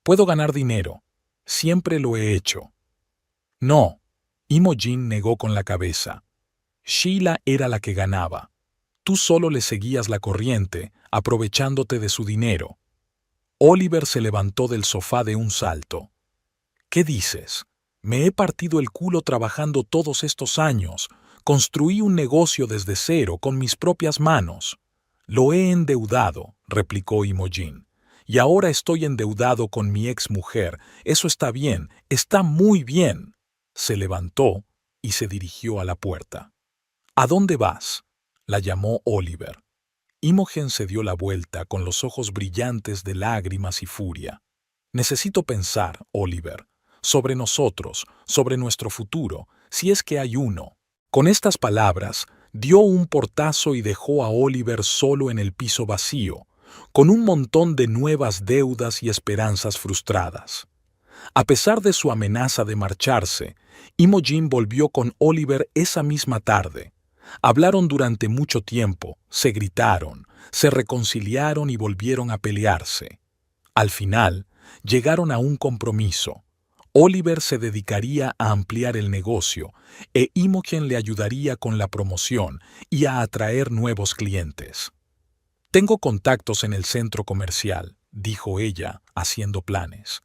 «Puedo ganar dinero. Siempre lo he hecho». «No», Imogen negó con la cabeza. «Sheila era la que ganaba. Tú solo le seguías la corriente, aprovechándote de su dinero». Oliver se levantó del sofá de un salto. «¿Qué dices? Me he partido el culo trabajando todos estos años. Construí un negocio desde cero con mis propias manos». «Lo he endeudado», replicó Imogen. «Y ahora estoy endeudado con mi exmujer. Eso está bien, está muy bien». Se levantó y se dirigió a la puerta. «¿A dónde vas?», la llamó Oliver. Imogen se dio la vuelta con los ojos brillantes de lágrimas y furia. «Necesito pensar, Oliver, sobre nosotros, sobre nuestro futuro, si es que hay uno». Con estas palabras, dio un portazo y dejó a Oliver solo en el piso vacío, con un montón de nuevas deudas y esperanzas frustradas. A pesar de su amenaza de marcharse, Imogen volvió con Oliver esa misma tarde. Hablaron durante mucho tiempo, se gritaron, se reconciliaron y volvieron a pelearse. Al final, llegaron a un compromiso. Oliver se dedicaría a ampliar el negocio e Imogen le ayudaría con la promoción y a atraer nuevos clientes. «Tengo contactos en el centro comercial», dijo ella, haciendo planes.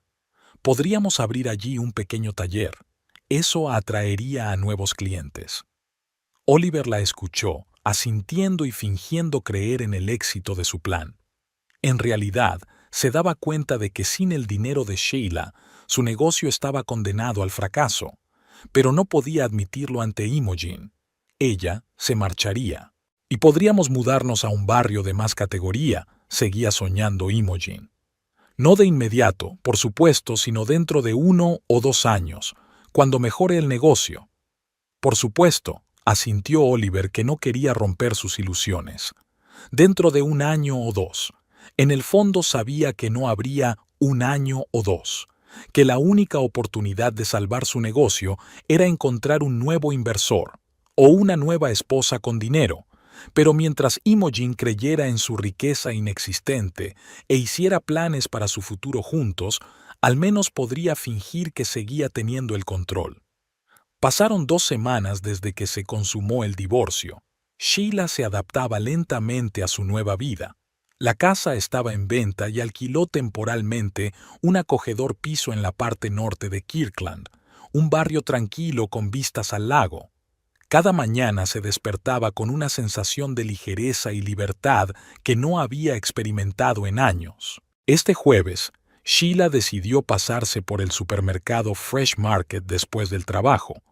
«Podríamos abrir allí un pequeño taller. Eso atraería a nuevos clientes». Oliver la escuchó, asintiendo y fingiendo creer en el éxito de su plan. En realidad, se daba cuenta de que sin el dinero de Sheila, su negocio estaba condenado al fracaso, pero no podía admitirlo ante Imogen. Ella se marcharía. «Y podríamos mudarnos a un barrio de más categoría», seguía soñando Imogen. «No de inmediato, por supuesto, sino dentro de 1 o 2 años, cuando mejore el negocio». «Por supuesto», asintió Oliver, que no quería romper sus ilusiones. «Dentro de 1 año o 2. En el fondo sabía que no habría 1 año o 2, que la única oportunidad de salvar su negocio era encontrar un nuevo inversor o una nueva esposa con dinero. Pero mientras Imogen creyera en su riqueza inexistente e hiciera planes para su futuro juntos, al menos podría fingir que seguía teniendo el control. Pasaron 2 semanas desde que se consumó el divorcio. Sheila se adaptaba lentamente a su nueva vida. La casa estaba en venta y alquiló temporalmente un acogedor piso en la parte norte de Kirkland, un barrio tranquilo con vistas al lago. Cada mañana se despertaba con una sensación de ligereza y libertad que no había experimentado en años. Este jueves, Sheila decidió pasarse por el supermercado Fresh Market después del trabajo.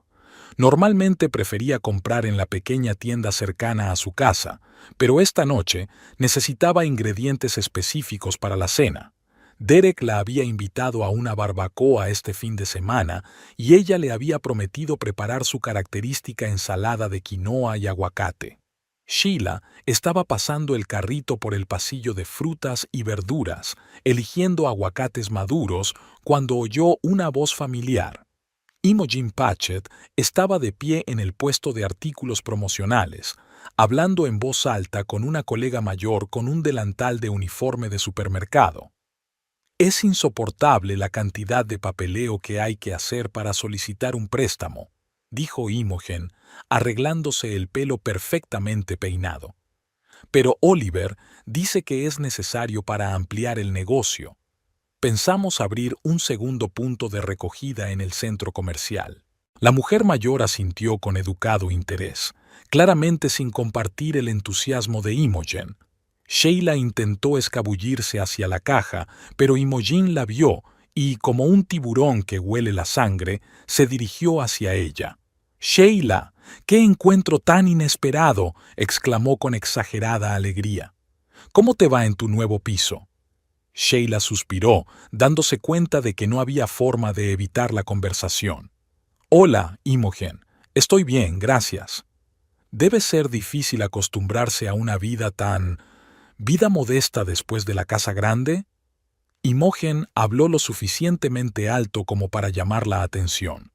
Normalmente prefería comprar en la pequeña tienda cercana a su casa, pero esta noche necesitaba ingredientes específicos para la cena. Derek la había invitado a una barbacoa este fin de semana y ella le había prometido preparar su característica ensalada de quinoa y aguacate. Sheila estaba pasando el carrito por el pasillo de frutas y verduras, eligiendo aguacates maduros, cuando oyó una voz familiar. Imogen Patchett estaba de pie en el puesto de artículos promocionales, hablando en voz alta con una colega mayor con un delantal de uniforme de supermercado. «Es insoportable la cantidad de papeleo que hay que hacer para solicitar un préstamo», dijo Imogen, arreglándose el pelo perfectamente peinado. «Pero Oliver dice que es necesario para ampliar el negocio. Pensamos abrir un segundo punto de recogida en el centro comercial». La mujer mayor asintió con educado interés, claramente sin compartir el entusiasmo de Imogen. Sheila intentó escabullirse hacia la caja, pero Imogen la vio y, como un tiburón que huele la sangre, se dirigió hacia ella. «Sheila, ¡Qué encuentro tan inesperado!, exclamó con exagerada alegría. ¿Cómo te va en tu nuevo piso? Sheila suspiró, dándose cuenta de que no había forma de evitar la conversación. Hola, Imogen. Estoy bien, gracias. Debe ser difícil acostumbrarse a una vida modesta después de la casa grande. Imogen habló lo suficientemente alto como para llamar la atención.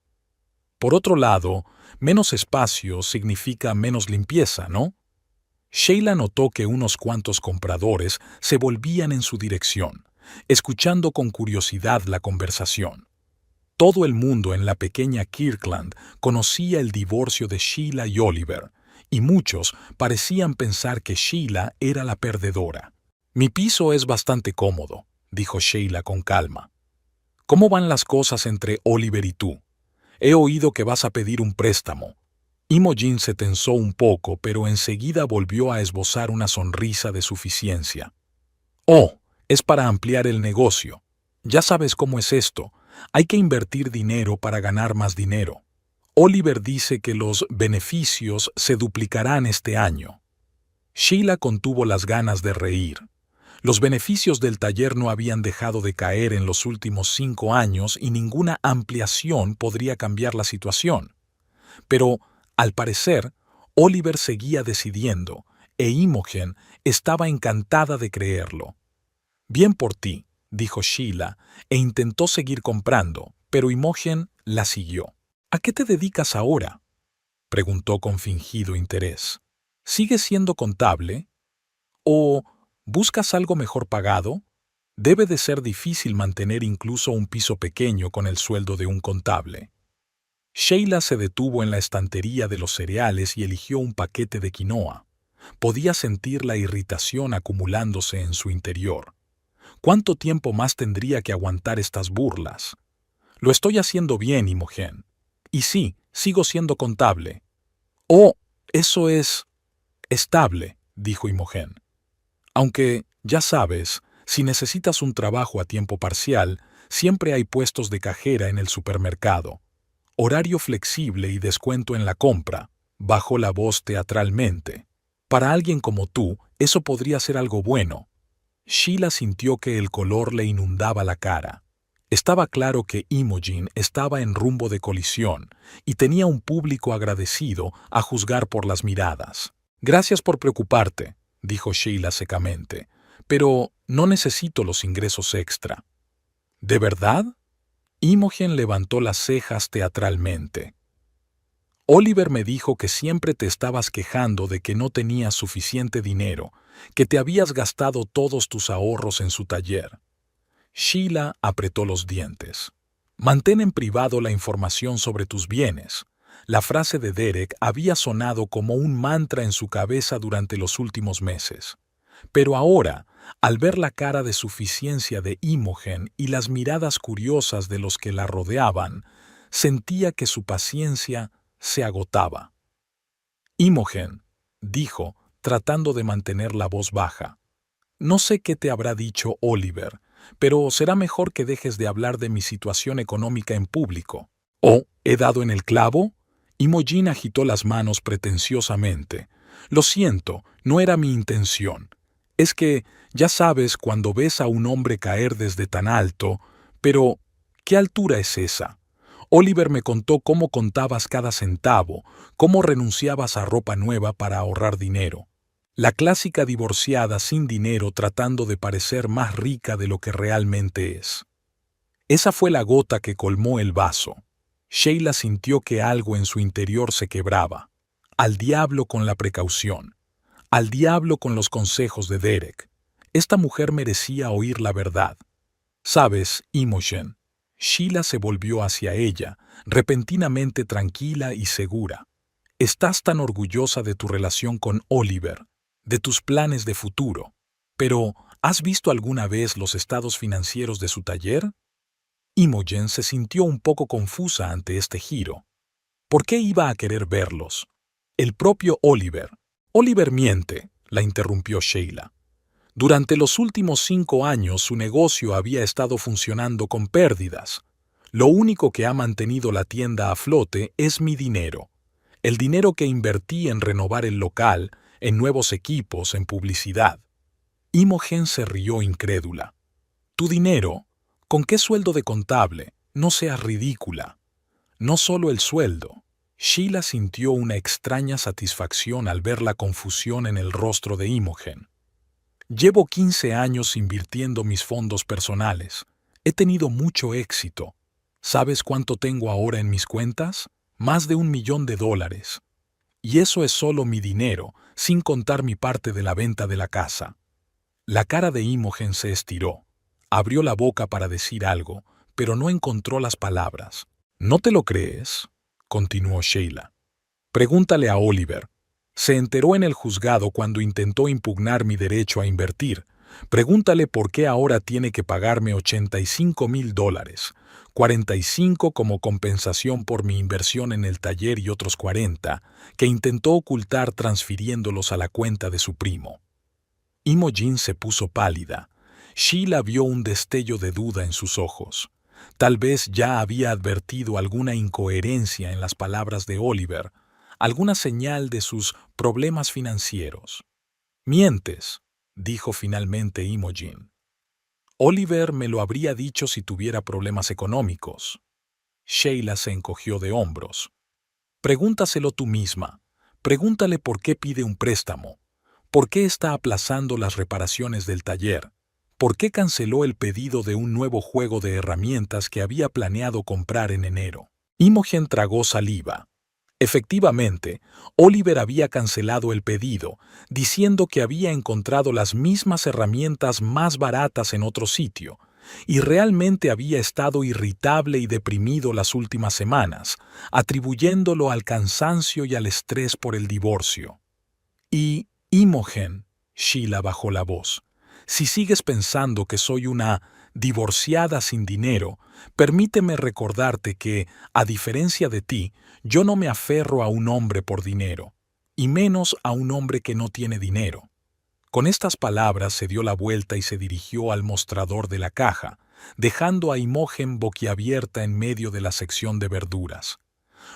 Por otro lado, menos espacio significa menos limpieza, ¿no? Sheila notó que unos cuantos compradores se volvían en su dirección, escuchando con curiosidad la conversación. Todo el mundo en la pequeña Kirkland conocía el divorcio de Sheila y Oliver, y muchos parecían pensar que Sheila era la perdedora. Mi piso es bastante cómodo, dijo Sheila con calma. ¿Cómo van las cosas entre Oliver y tú? He oído que vas a pedir un préstamo. Imogen se tensó un poco, pero enseguida volvió a esbozar una sonrisa de suficiencia. Oh, es para ampliar el negocio. Ya sabes cómo es esto. Hay que invertir dinero para ganar más dinero. Oliver dice que los beneficios se duplicarán este año. Sheila contuvo las ganas de reír. Los beneficios del taller no habían dejado de caer en los últimos 5 años y ninguna ampliación podría cambiar la situación. Pero, al parecer, Oliver seguía decidiendo, e Imogen estaba encantada de creerlo. Bien por ti, dijo Sheila, e intentó seguir comprando, pero Imogen la siguió. ¿A qué te dedicas ahora?, preguntó con fingido interés. ¿Sigues siendo contable? ¿O buscas algo mejor pagado? Debe de ser difícil mantener incluso un piso pequeño con el sueldo de un contable. Sheila se detuvo en la estantería de los cereales y eligió un paquete de quinoa. Podía sentir la irritación acumulándose en su interior. ¿Cuánto tiempo más tendría que aguantar estas burlas? Lo estoy haciendo bien, Imogen. Y sí, sigo siendo contable. Oh, eso es estable, dijo Imogen. Aunque, ya sabes, si necesitas un trabajo a tiempo parcial, siempre hay puestos de cajera en el supermercado. Horario flexible y descuento en la compra, bajó la voz teatralmente. Para alguien como tú, eso podría ser algo bueno. Sheila sintió que el color le inundaba la cara. Estaba claro que Imogen estaba en rumbo de colisión y tenía un público agradecido a juzgar por las miradas. Gracias por preocuparte, dijo Sheila secamente, pero no necesito los ingresos extra. ¿De verdad? Imogen levantó las cejas teatralmente. Oliver me dijo que siempre te estabas quejando de que no tenías suficiente dinero, que te habías gastado todos tus ahorros en su taller. Sheila apretó los dientes. Mantén en privado la información sobre tus bienes. La frase de Derek había sonado como un mantra en su cabeza durante los últimos meses. Pero ahora, al ver la cara de suficiencia de Imogen y las miradas curiosas de los que la rodeaban, sentía que su paciencia se agotaba. Imogen, dijo, tratando de mantener la voz baja. No sé qué te habrá dicho Oliver, pero será mejor que dejes de hablar de mi situación económica en público. ¿Oh, he dado en el clavo? Imogen agitó las manos pretenciosamente. Lo siento, no era mi intención. Es que, ya sabes, cuando ves a un hombre caer desde tan alto, pero ¿qué altura es esa? Oliver me contó cómo contabas cada centavo, cómo renunciabas a ropa nueva para ahorrar dinero. La clásica divorciada sin dinero tratando de parecer más rica de lo que realmente es. Esa fue la gota que colmó el vaso. Sheila sintió que algo en su interior se quebraba. Al diablo con la precaución. Al diablo con los consejos de Derek. Esta mujer merecía oír la verdad. ¿Sabes, Imogen? Sheila se volvió hacia ella, repentinamente tranquila y segura. Estás tan orgullosa de tu relación con Oliver, de tus planes de futuro. Pero, ¿has visto alguna vez los estados financieros de su taller? Imogen se sintió un poco confusa ante este giro. ¿Por qué iba a querer verlos? El propio Oliver. Oliver miente, la interrumpió Sheila. Durante los últimos 5 años su negocio había estado funcionando con pérdidas. Lo único que ha mantenido la tienda a flote es mi dinero. El dinero que invertí en renovar el local, en nuevos equipos, en publicidad. Imogen se rió incrédula. ¿Tu dinero? ¿Con qué sueldo de contable? No seas ridícula. No solo el sueldo. Sheila sintió una extraña satisfacción al ver la confusión en el rostro de Imogen. Llevo 15 años invirtiendo mis fondos personales. He tenido mucho éxito. ¿Sabes cuánto tengo ahora en mis cuentas? Más de $1.000.000. Y eso es solo mi dinero, sin contar mi parte de la venta de la casa. La cara de Imogen se estiró. Abrió la boca para decir algo, pero no encontró las palabras. ¿No te lo crees?, continuó Sheila. Pregúntale a Oliver. Se enteró en el juzgado cuando intentó impugnar mi derecho a invertir. Pregúntale por qué ahora tiene que pagarme $85.000, 45 como compensación por mi inversión en el taller y otros 40 que intentó ocultar transfiriéndolos a la cuenta de su primo. Imogen se puso pálida. Sheila vio un destello de duda en sus ojos. Tal vez ya había advertido alguna incoherencia en las palabras de Oliver, alguna señal de sus problemas financieros. «Mientes», dijo finalmente Imogen. «Oliver me lo habría dicho si tuviera problemas económicos». Sheila se encogió de hombros. «Pregúntaselo tú misma. Pregúntale por qué pide un préstamo. ¿Por qué está aplazando las reparaciones del taller? ¿Por qué canceló el pedido de un nuevo juego de herramientas que había planeado comprar en enero?» Imogen tragó saliva. Efectivamente, Oliver había cancelado el pedido, diciendo que había encontrado las mismas herramientas más baratas en otro sitio, y realmente había estado irritable y deprimido las últimas semanas, atribuyéndolo al cansancio y al estrés por el divorcio. Y, Imogen, Sheila bajó la voz, si sigues pensando que soy una divorciada sin dinero, permíteme recordarte que, a diferencia de ti, yo no me aferro a un hombre por dinero, y menos a un hombre que no tiene dinero. Con estas palabras se dio la vuelta y se dirigió al mostrador de la caja, dejando a Imogen boquiabierta en medio de la sección de verduras.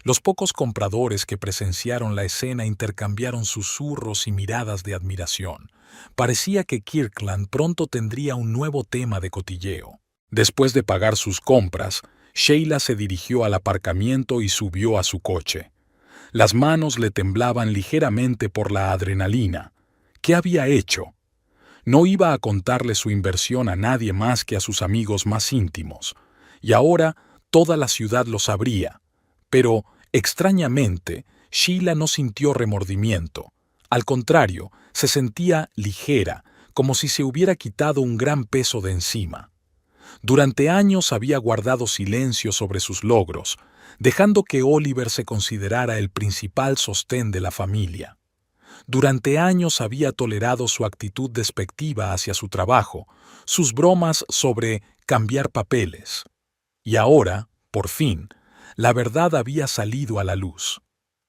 Los pocos compradores que presenciaron la escena intercambiaron susurros y miradas de admiración. Parecía que Kirkland pronto tendría un nuevo tema de cotilleo. Después de pagar sus compras, Sheila se dirigió al aparcamiento y subió a su coche. Las manos le temblaban ligeramente por la adrenalina. ¿Qué había hecho? No iba a contarle su inversión a nadie más que a sus amigos más íntimos. Y ahora toda la ciudad lo sabría. Pero, extrañamente, Sheila no sintió remordimiento. Al contrario, se sentía ligera, como si se hubiera quitado un gran peso de encima. Durante años había guardado silencio sobre sus logros, dejando que Oliver se considerara el principal sostén de la familia. Durante años había tolerado su actitud despectiva hacia su trabajo, sus bromas sobre cambiar papeles. Y ahora, por fin, la verdad había salido a la luz.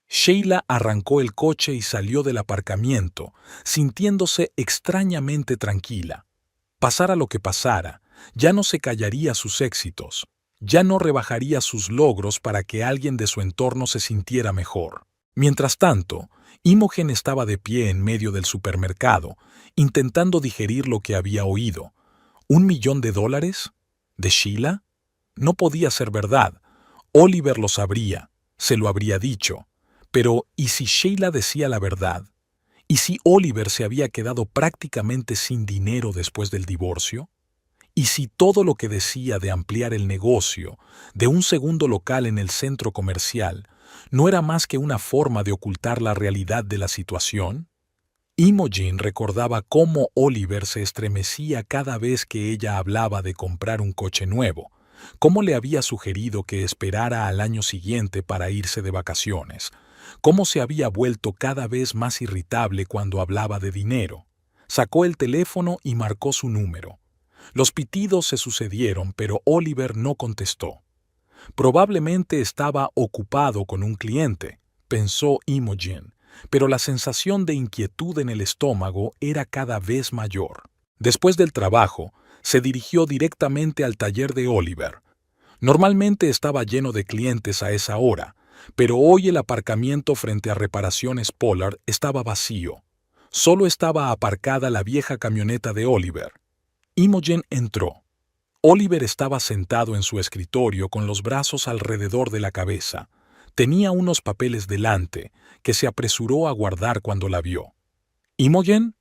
Sheila arrancó el coche y salió del aparcamiento, sintiéndose extrañamente tranquila. Pasara lo que pasara, ya no se callaría sus éxitos, ya no rebajaría sus logros para que alguien de su entorno se sintiera mejor. Mientras tanto, Imogen estaba de pie en medio del supermercado, intentando digerir lo que había oído. $1.000.000? ¿De Sheila? No podía ser verdad. Oliver lo sabría, se lo habría dicho. Pero, ¿y si Sheila decía la verdad? ¿Y si Oliver se había quedado prácticamente sin dinero después del divorcio? ¿Y si todo lo que decía de ampliar el negocio, de un segundo local en el centro comercial, no era más que una forma de ocultar la realidad de la situación? Imogen recordaba cómo Oliver se estremecía cada vez que ella hablaba de comprar un coche nuevo, cómo le había sugerido que esperara al año siguiente para irse de vacaciones, cómo se había vuelto cada vez más irritable cuando hablaba de dinero. Sacó el teléfono y marcó su número. Los pitidos se sucedieron, pero Oliver no contestó. Probablemente estaba ocupado con un cliente, pensó Imogen, pero la sensación de inquietud en el estómago era cada vez mayor. Después del trabajo, se dirigió directamente al taller de Oliver. Normalmente estaba lleno de clientes a esa hora, Pero hoy el aparcamiento frente a Reparaciones Pollard estaba vacío. Solo estaba aparcada la vieja camioneta de Oliver. Imogen entró. Oliver estaba sentado en su escritorio con los brazos alrededor de la cabeza. Tenía unos papeles delante, que se apresuró a guardar cuando la vio. ¿Imogen?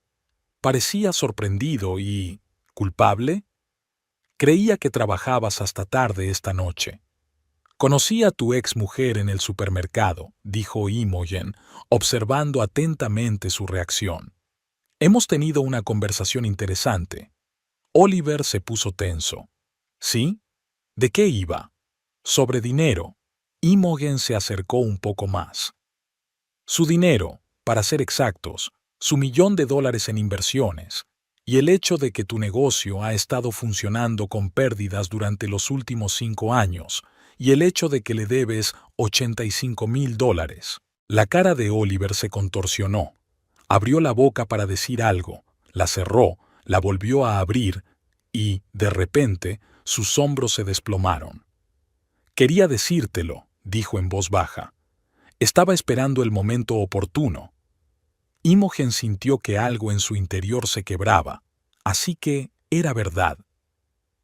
Parecía sorprendido y... ¿culpable? Creía que trabajabas hasta tarde esta noche. Conocí a tu ex mujer en el supermercado, dijo Imogen, observando atentamente su reacción. Hemos tenido una conversación interesante. Oliver se puso tenso. ¿Sí? ¿De qué iba? Sobre dinero. Imogen se acercó un poco más. Su dinero, para ser exactos, su $1.000.000 en inversiones, y el hecho de que tu negocio ha estado funcionando con pérdidas durante los últimos 5 años, y el hecho de que le debes $85.000. La cara de Oliver se contorsionó. Abrió la boca para decir algo, la cerró, la volvió a abrir, y, de repente, sus hombros se desplomaron. Quería decírtelo, dijo en voz baja. Estaba esperando el momento oportuno. Imogen sintió que algo en su interior se quebraba, así que era verdad.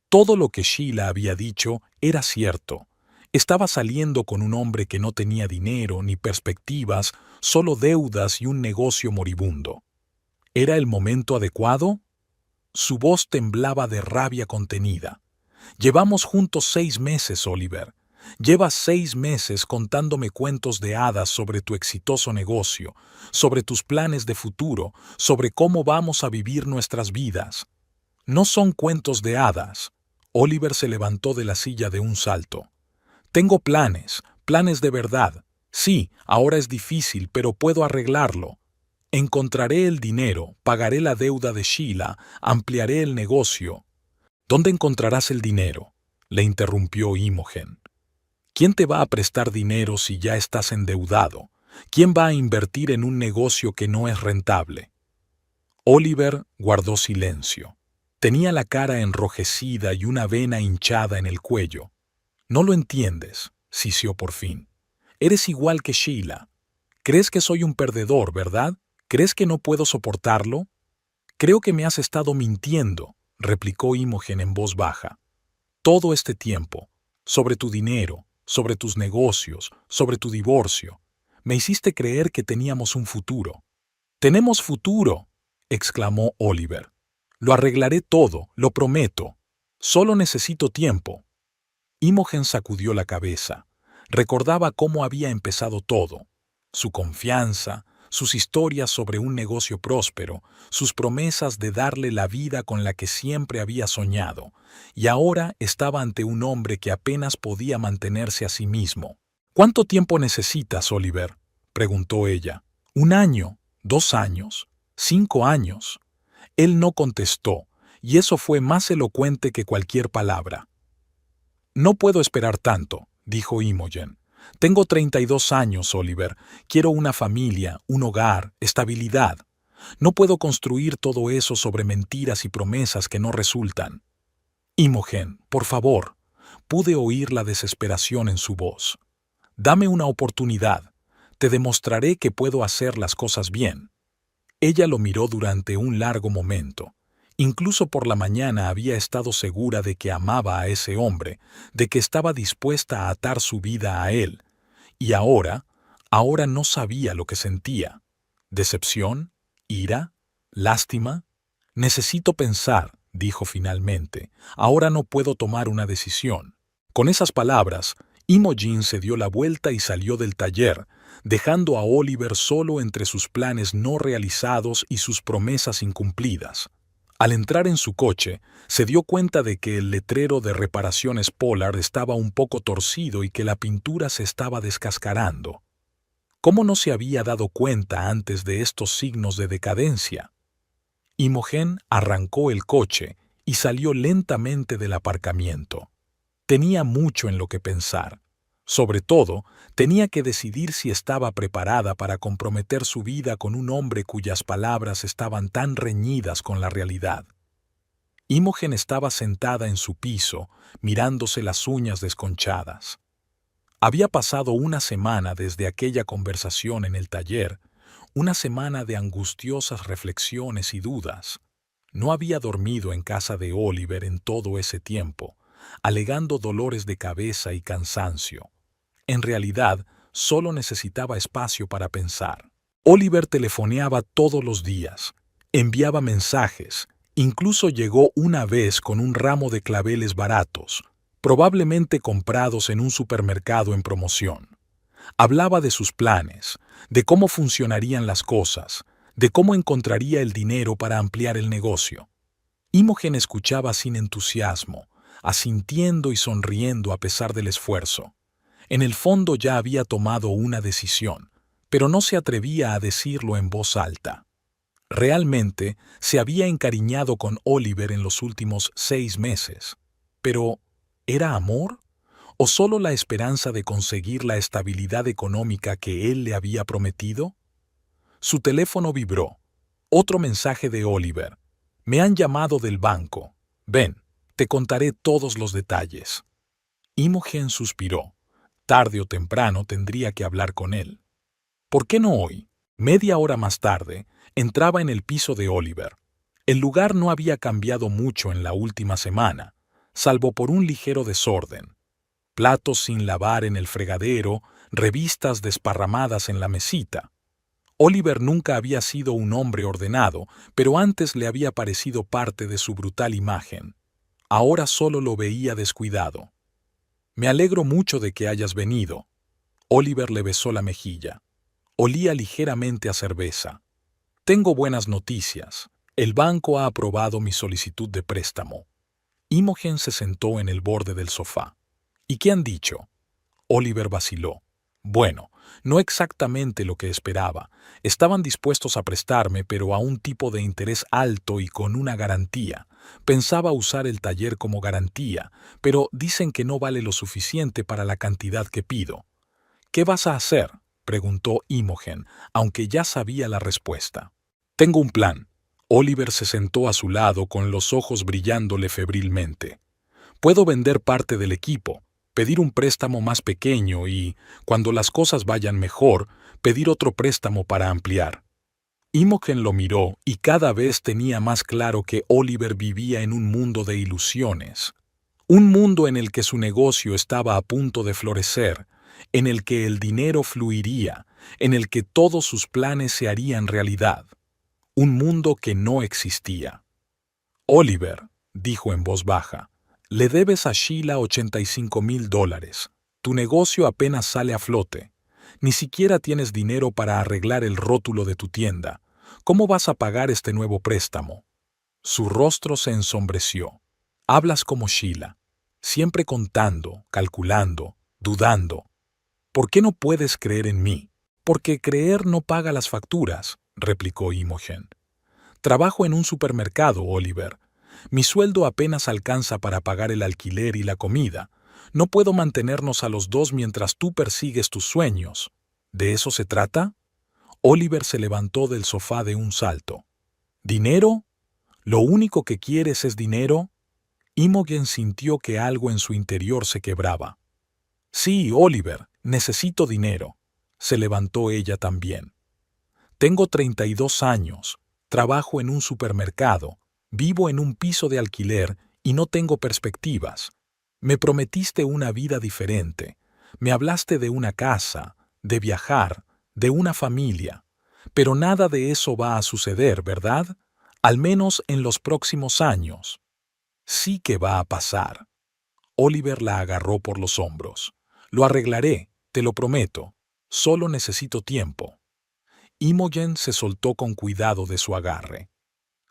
Todo lo que Sheila había dicho era cierto. Estaba saliendo con un hombre que no tenía dinero ni perspectivas, solo deudas y un negocio moribundo. ¿Era el momento adecuado? Su voz temblaba de rabia contenida. Llevamos juntos 6 meses, Oliver. Llevas 6 meses contándome cuentos de hadas sobre tu exitoso negocio, sobre tus planes de futuro, sobre cómo vamos a vivir nuestras vidas. No son cuentos de hadas. Oliver se levantó de la silla de un salto. Tengo planes, planes de verdad. Sí, ahora es difícil, pero puedo arreglarlo. Encontraré el dinero, pagaré la deuda de Sheila, ampliaré el negocio. ¿Dónde encontrarás el dinero?, le interrumpió Imogen. ¿Quién te va a prestar dinero si ya estás endeudado? ¿Quién va a invertir en un negocio que no es rentable? Oliver guardó silencio. Tenía la cara enrojecida y una vena hinchada en el cuello. No lo entiendes, sisió por fin. Eres igual que Sheila. ¿Crees que soy un perdedor, verdad? ¿Crees que no puedo soportarlo? Creo que me has estado mintiendo, replicó Imogen en voz baja. Todo este tiempo, sobre tu dinero, sobre tus negocios, sobre tu divorcio, me hiciste creer que teníamos un futuro. «¡Tenemos futuro!», exclamó Oliver. «Lo arreglaré todo, lo prometo. Solo necesito tiempo». Imogen sacudió la cabeza. Recordaba cómo había empezado todo. Su confianza, sus historias sobre un negocio próspero, sus promesas de darle la vida con la que siempre había soñado, y ahora estaba ante un hombre que apenas podía mantenerse a sí mismo. «¿Cuánto tiempo necesitas, Oliver?», preguntó ella. «¿1 año? 2 años? 5 años?» Él no contestó, y eso fue más elocuente que cualquier palabra. «No puedo esperar tanto», dijo Imogen. «Tengo 32 años, Oliver. Quiero una familia, un hogar, estabilidad. No puedo construir todo eso sobre mentiras y promesas que no resultan». «Imogen, por favor», pude oír la desesperación en su voz. «Dame una oportunidad. Te demostraré que puedo hacer las cosas bien». Ella lo miró durante un largo momento. Incluso por la mañana había estado segura de que amaba a ese hombre, de que estaba dispuesta a atar su vida a él. Y ahora no sabía lo que sentía. ¿Decepción? ¿Ira? ¿Lástima? «Necesito pensar», dijo finalmente. «Ahora no puedo tomar una decisión». Con esas palabras, Imogen se dio la vuelta y salió del taller, dejando a Oliver solo entre sus planes no realizados y sus promesas incumplidas. Al entrar en su coche, se dio cuenta de que el letrero de Reparaciones Pollard estaba un poco torcido y que la pintura se estaba descascarando. ¿Cómo no se había dado cuenta antes de estos signos de decadencia? Imogen arrancó el coche y salió lentamente del aparcamiento. Tenía mucho en lo que pensar. Sobre todo, tenía que decidir si estaba preparada para comprometer su vida con un hombre cuyas palabras estaban tan reñidas con la realidad. Imogen estaba sentada en su piso, mirándose las uñas desconchadas. Había pasado una semana desde aquella conversación en el taller, una semana de angustiosas reflexiones y dudas. No había dormido en casa de Oliver en todo ese tiempo, alegando dolores de cabeza y cansancio. En realidad, solo necesitaba espacio para pensar. Oliver telefoneaba todos los días, enviaba mensajes, incluso llegó una vez con un ramo de claveles baratos, probablemente comprados en un supermercado en promoción. Hablaba de sus planes, de cómo funcionarían las cosas, de cómo encontraría el dinero para ampliar el negocio. Imogen escuchaba sin entusiasmo, asintiendo y sonriendo a pesar del esfuerzo. En el fondo ya había tomado una decisión, pero no se atrevía a decirlo en voz alta. Realmente se había encariñado con Oliver en los últimos 6 meses. Pero, ¿era amor? ¿O solo la esperanza de conseguir la estabilidad económica que él le había prometido? Su teléfono vibró. Otro mensaje de Oliver. Me han llamado del banco. Ven, te contaré todos los detalles. Imogen suspiró. Tarde o temprano tendría que hablar con él. ¿Por qué no hoy? Media hora más tarde, entraba en el piso de Oliver. El lugar no había cambiado mucho en la última semana, salvo por un ligero desorden. Platos sin lavar en el fregadero, revistas desparramadas en la mesita. Oliver nunca había sido un hombre ordenado, pero antes le había parecido parte de su brutal imagen. Ahora solo lo veía descuidado. Me alegro mucho de que hayas venido. Oliver le besó la mejilla. Olía ligeramente a cerveza. Tengo buenas noticias. El banco ha aprobado mi solicitud de préstamo. Imogen se sentó en el borde del sofá. ¿Y qué han dicho? Oliver vaciló. Bueno, no exactamente lo que esperaba. Estaban dispuestos a prestarme, pero a un tipo de interés alto y con una garantía. Pensaba usar el taller como garantía, pero dicen que no vale lo suficiente para la cantidad que pido. ¿Qué vas a hacer?, preguntó Imogen, aunque ya sabía la respuesta. Tengo un plan. Oliver se sentó a su lado con los ojos brillándole febrilmente. Puedo vender parte del equipo, pedir un préstamo más pequeño y, cuando las cosas vayan mejor, pedir otro préstamo para ampliar. Imogen lo miró y cada vez tenía más claro que Oliver vivía en un mundo de ilusiones. Un mundo en el que su negocio estaba a punto de florecer, en el que el dinero fluiría, en el que todos sus planes se harían realidad. Un mundo que no existía. Oliver, dijo en voz baja, le debes a Sheila $85,000. Tu negocio apenas sale a flote. Ni siquiera tienes dinero para arreglar el rótulo de tu tienda. ¿Cómo vas a pagar este nuevo préstamo? Su rostro se ensombreció. Hablas como Sheila, siempre contando, calculando, dudando. ¿Por qué no puedes creer en mí? Porque creer no paga las facturas, replicó Imogen. Trabajo en un supermercado, Oliver. Mi sueldo apenas alcanza para pagar el alquiler y la comida. No puedo mantenernos a los dos mientras tú persigues tus sueños. ¿De eso se trata? Oliver se levantó del sofá de un salto. ¿Dinero? ¿Lo único que quieres es dinero? Imogen sintió que algo en su interior se quebraba. Sí, Oliver, necesito dinero. Se levantó ella también. Tengo 32 años, trabajo en un supermercado, vivo en un piso de alquiler y no tengo perspectivas. Me prometiste una vida diferente. Me hablaste de una casa, de viajar, de una familia. Pero nada de eso va a suceder, ¿verdad? Al menos en los próximos años. Sí que va a pasar. Oliver la agarró por los hombros. Lo arreglaré, te lo prometo. Solo necesito tiempo. Imogen se soltó con cuidado de su agarre.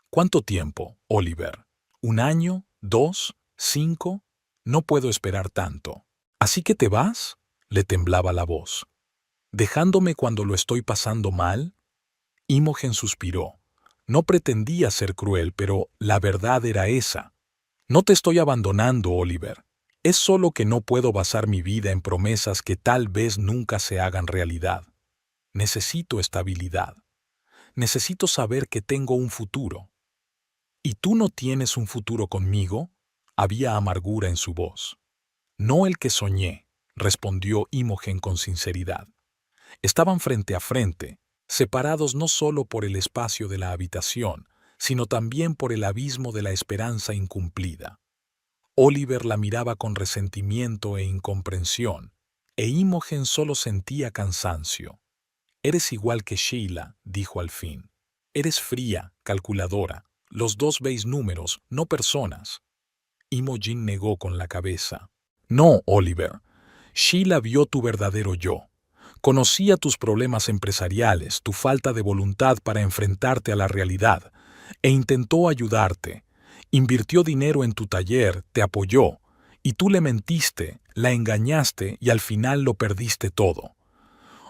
¿Cuánto tiempo, Oliver? ¿1 año? ¿2? ¿5? No puedo esperar tanto. ¿Así que te vas? Le temblaba la voz. ¿Dejándome cuando lo estoy pasando mal? Imogen suspiró. No pretendía ser cruel, pero la verdad era esa. No te estoy abandonando, Oliver. Es solo que no puedo basar mi vida en promesas que tal vez nunca se hagan realidad. Necesito estabilidad. Necesito saber que tengo un futuro. ¿Y tú no tienes un futuro conmigo? Había amargura en su voz. No el que soñé, respondió Imogen con sinceridad. Estaban frente a frente, separados no solo por el espacio de la habitación, sino también por el abismo de la esperanza incumplida. Oliver la miraba con resentimiento e incomprensión, e Imogen solo sentía cansancio. «Eres igual que Sheila», dijo al fin. «Eres fría, calculadora. Los dos veis números, no personas». Imogen negó con la cabeza. «No, Oliver. Sheila vio tu verdadero yo. Conocía tus problemas empresariales, tu falta de voluntad para enfrentarte a la realidad, e intentó ayudarte. Invirtió dinero en tu taller, te apoyó, y tú le mentiste, la engañaste y al final lo perdiste todo».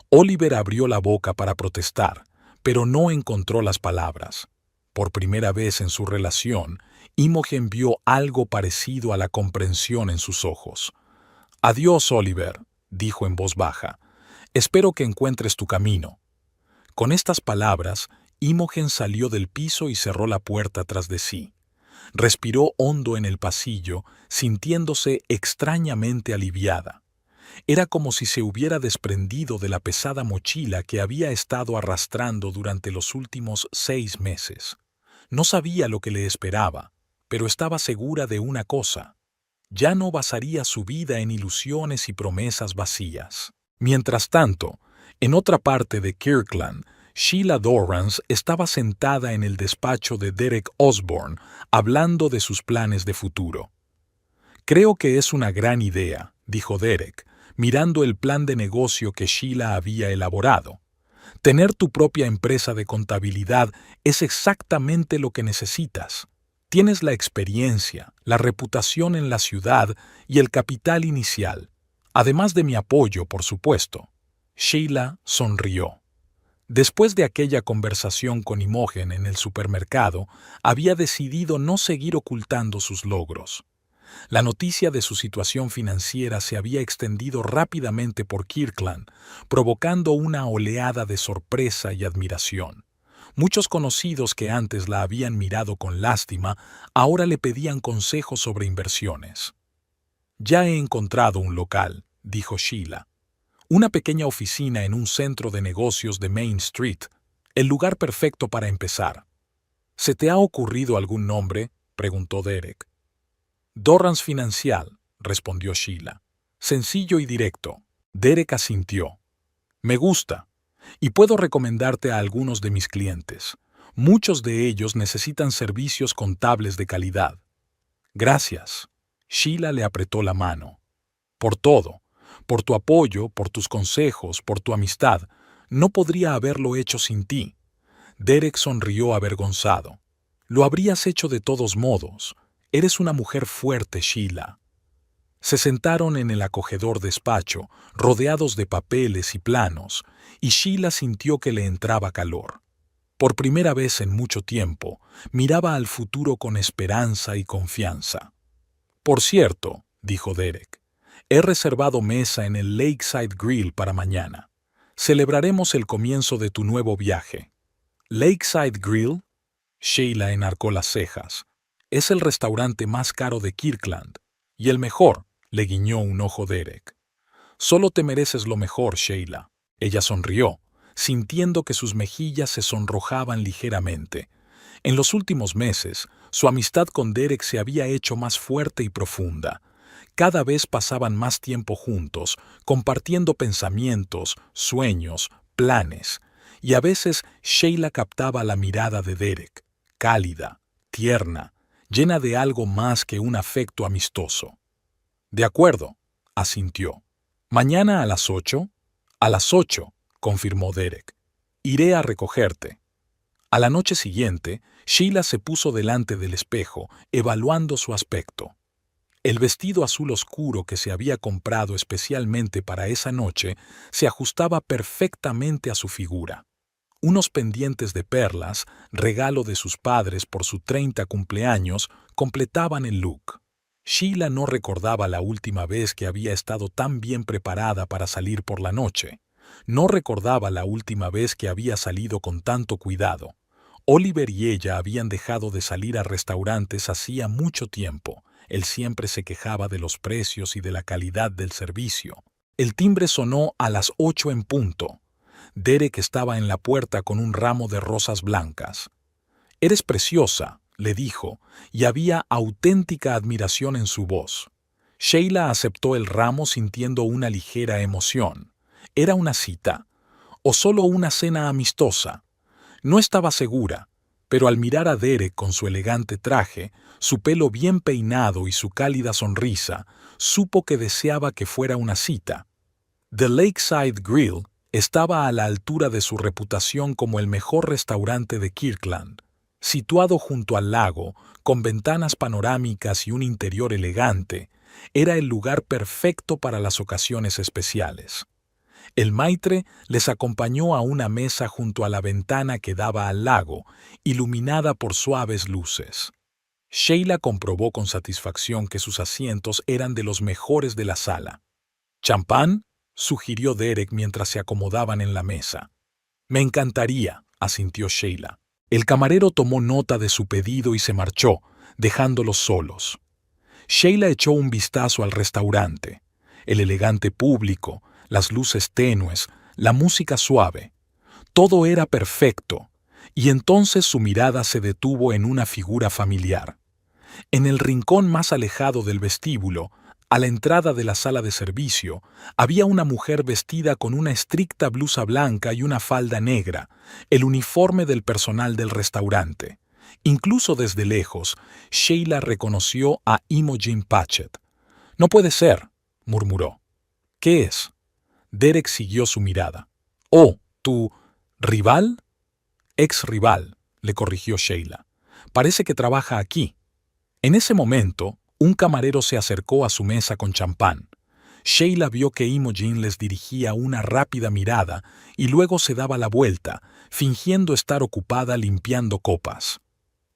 Oliver abrió la boca para protestar, pero no encontró las palabras. Por primera vez en su relación, Imogen vio algo parecido a la comprensión en sus ojos. «Adiós, Oliver», dijo en voz baja. «Espero que encuentres tu camino». Con estas palabras, Imogen salió del piso y cerró la puerta tras de sí. Respiró hondo en el pasillo, sintiéndose extrañamente aliviada. Era como si se hubiera desprendido de la pesada mochila que había estado arrastrando durante los últimos 6 meses. No sabía lo que le esperaba, pero estaba segura de una cosa: ya no basaría su vida en ilusiones y promesas vacías. Mientras tanto, en otra parte de Kirkland, Sheila Dorrance estaba sentada en el despacho de Derek Osborne, hablando de sus planes de futuro. «Creo que es una gran idea», dijo Derek, mirando el plan de negocio que Sheila había elaborado. «Tener tu propia empresa de contabilidad es exactamente lo que necesitas. Tienes la experiencia, la reputación en la ciudad y el capital inicial, además de mi apoyo, por supuesto». Sheila sonrió. Después de aquella conversación con Imogen en el supermercado, había decidido no seguir ocultando sus logros. La noticia de su situación financiera se había extendido rápidamente por Kirkland, provocando una oleada de sorpresa y admiración. Muchos conocidos que antes la habían mirado con lástima, ahora le pedían consejos sobre inversiones. «Ya he encontrado un local», dijo Sheila. «Una pequeña oficina en un centro de negocios de Main Street, el lugar perfecto para empezar». «¿Se te ha ocurrido algún nombre?», preguntó Derek. «Dorrance Financial», respondió Sheila. «Sencillo y directo». Derek asintió. «Me gusta. Y puedo recomendarte a algunos de mis clientes. Muchos de ellos necesitan servicios contables de calidad». «Gracias». Sheila le apretó la mano. «Por todo. Por tu apoyo, por tus consejos, por tu amistad. No podría haberlo hecho sin ti». Derek sonrió avergonzado. «Lo habrías hecho de todos modos. Eres una mujer fuerte, Sheila». Se sentaron en el acogedor despacho, rodeados de papeles y planos, y Sheila sintió que le entraba calor. Por primera vez en mucho tiempo, miraba al futuro con esperanza y confianza. «Por cierto», dijo Derek, «he reservado mesa en el Lakeside Grill para mañana. Celebraremos el comienzo de tu nuevo viaje». «¿Lakeside Grill?». Sheila enarcó las cejas. «Es el restaurante más caro de Kirkland. Y el mejor», le guiñó un ojo Derek. «Solo te mereces lo mejor, Sheila». Ella sonrió, sintiendo que sus mejillas se sonrojaban ligeramente. En los últimos meses, su amistad con Derek se había hecho más fuerte y profunda. Cada vez pasaban más tiempo juntos, compartiendo pensamientos, sueños, planes. Y a veces Sheila captaba la mirada de Derek, cálida, tierna, llena de algo más que un afecto amistoso. «De acuerdo», asintió. «¿Mañana a las 8? «A las 8», confirmó Derek. «Iré a recogerte». A la noche siguiente, Sheila se puso delante del espejo, evaluando su aspecto. El vestido azul oscuro que se había comprado especialmente para esa noche se ajustaba perfectamente a su figura. Unos pendientes de perlas, regalo de sus padres por su 30 cumpleaños, completaban el look. Sheila no recordaba la última vez que había estado tan bien preparada para salir por la noche. No recordaba la última vez que había salido con tanto cuidado. Oliver y ella habían dejado de salir a restaurantes hacía mucho tiempo. Él siempre se quejaba de los precios y de la calidad del servicio. El timbre sonó a las 8 en punto. Derek estaba en la puerta con un ramo de rosas blancas. «Eres preciosa», le dijo, y había auténtica admiración en su voz. Sheila aceptó el ramo sintiendo una ligera emoción. ¿Era una cita? ¿O solo una cena amistosa? No estaba segura, pero al mirar a Derek con su elegante traje, su pelo bien peinado y su cálida sonrisa, supo que deseaba que fuera una cita. The Lakeside Grill estaba a la altura de su reputación como el mejor restaurante de Kirkland. Situado junto al lago, con ventanas panorámicas y un interior elegante, era el lugar perfecto para las ocasiones especiales. El maitre les acompañó a una mesa junto a la ventana que daba al lago, iluminada por suaves luces. Sheila comprobó con satisfacción que sus asientos eran de los mejores de la sala. «¿Champán?», sugirió Derek mientras se acomodaban en la mesa. «Me encantaría», asintió Sheila. El camarero tomó nota de su pedido y se marchó, dejándolos solos. Sheila echó un vistazo al restaurante. El elegante público, las luces tenues, la música suave. Todo era perfecto, y entonces su mirada se detuvo en una figura familiar. En el rincón más alejado del vestíbulo, a la entrada de la sala de servicio, había una mujer vestida con una estricta blusa blanca y una falda negra, el uniforme del personal del restaurante. Incluso desde lejos, Sheila reconoció a Imogen Patchett. «No puede ser», murmuró. «¿Qué es?». Derek siguió su mirada. «Oh, ¿tu rival?». «Ex rival», le corrigió Sheila. «Parece que trabaja aquí». En ese momento, un camarero se acercó a su mesa con champán. Sheila vio que Imogen les dirigía una rápida mirada y luego se daba la vuelta, fingiendo estar ocupada limpiando copas.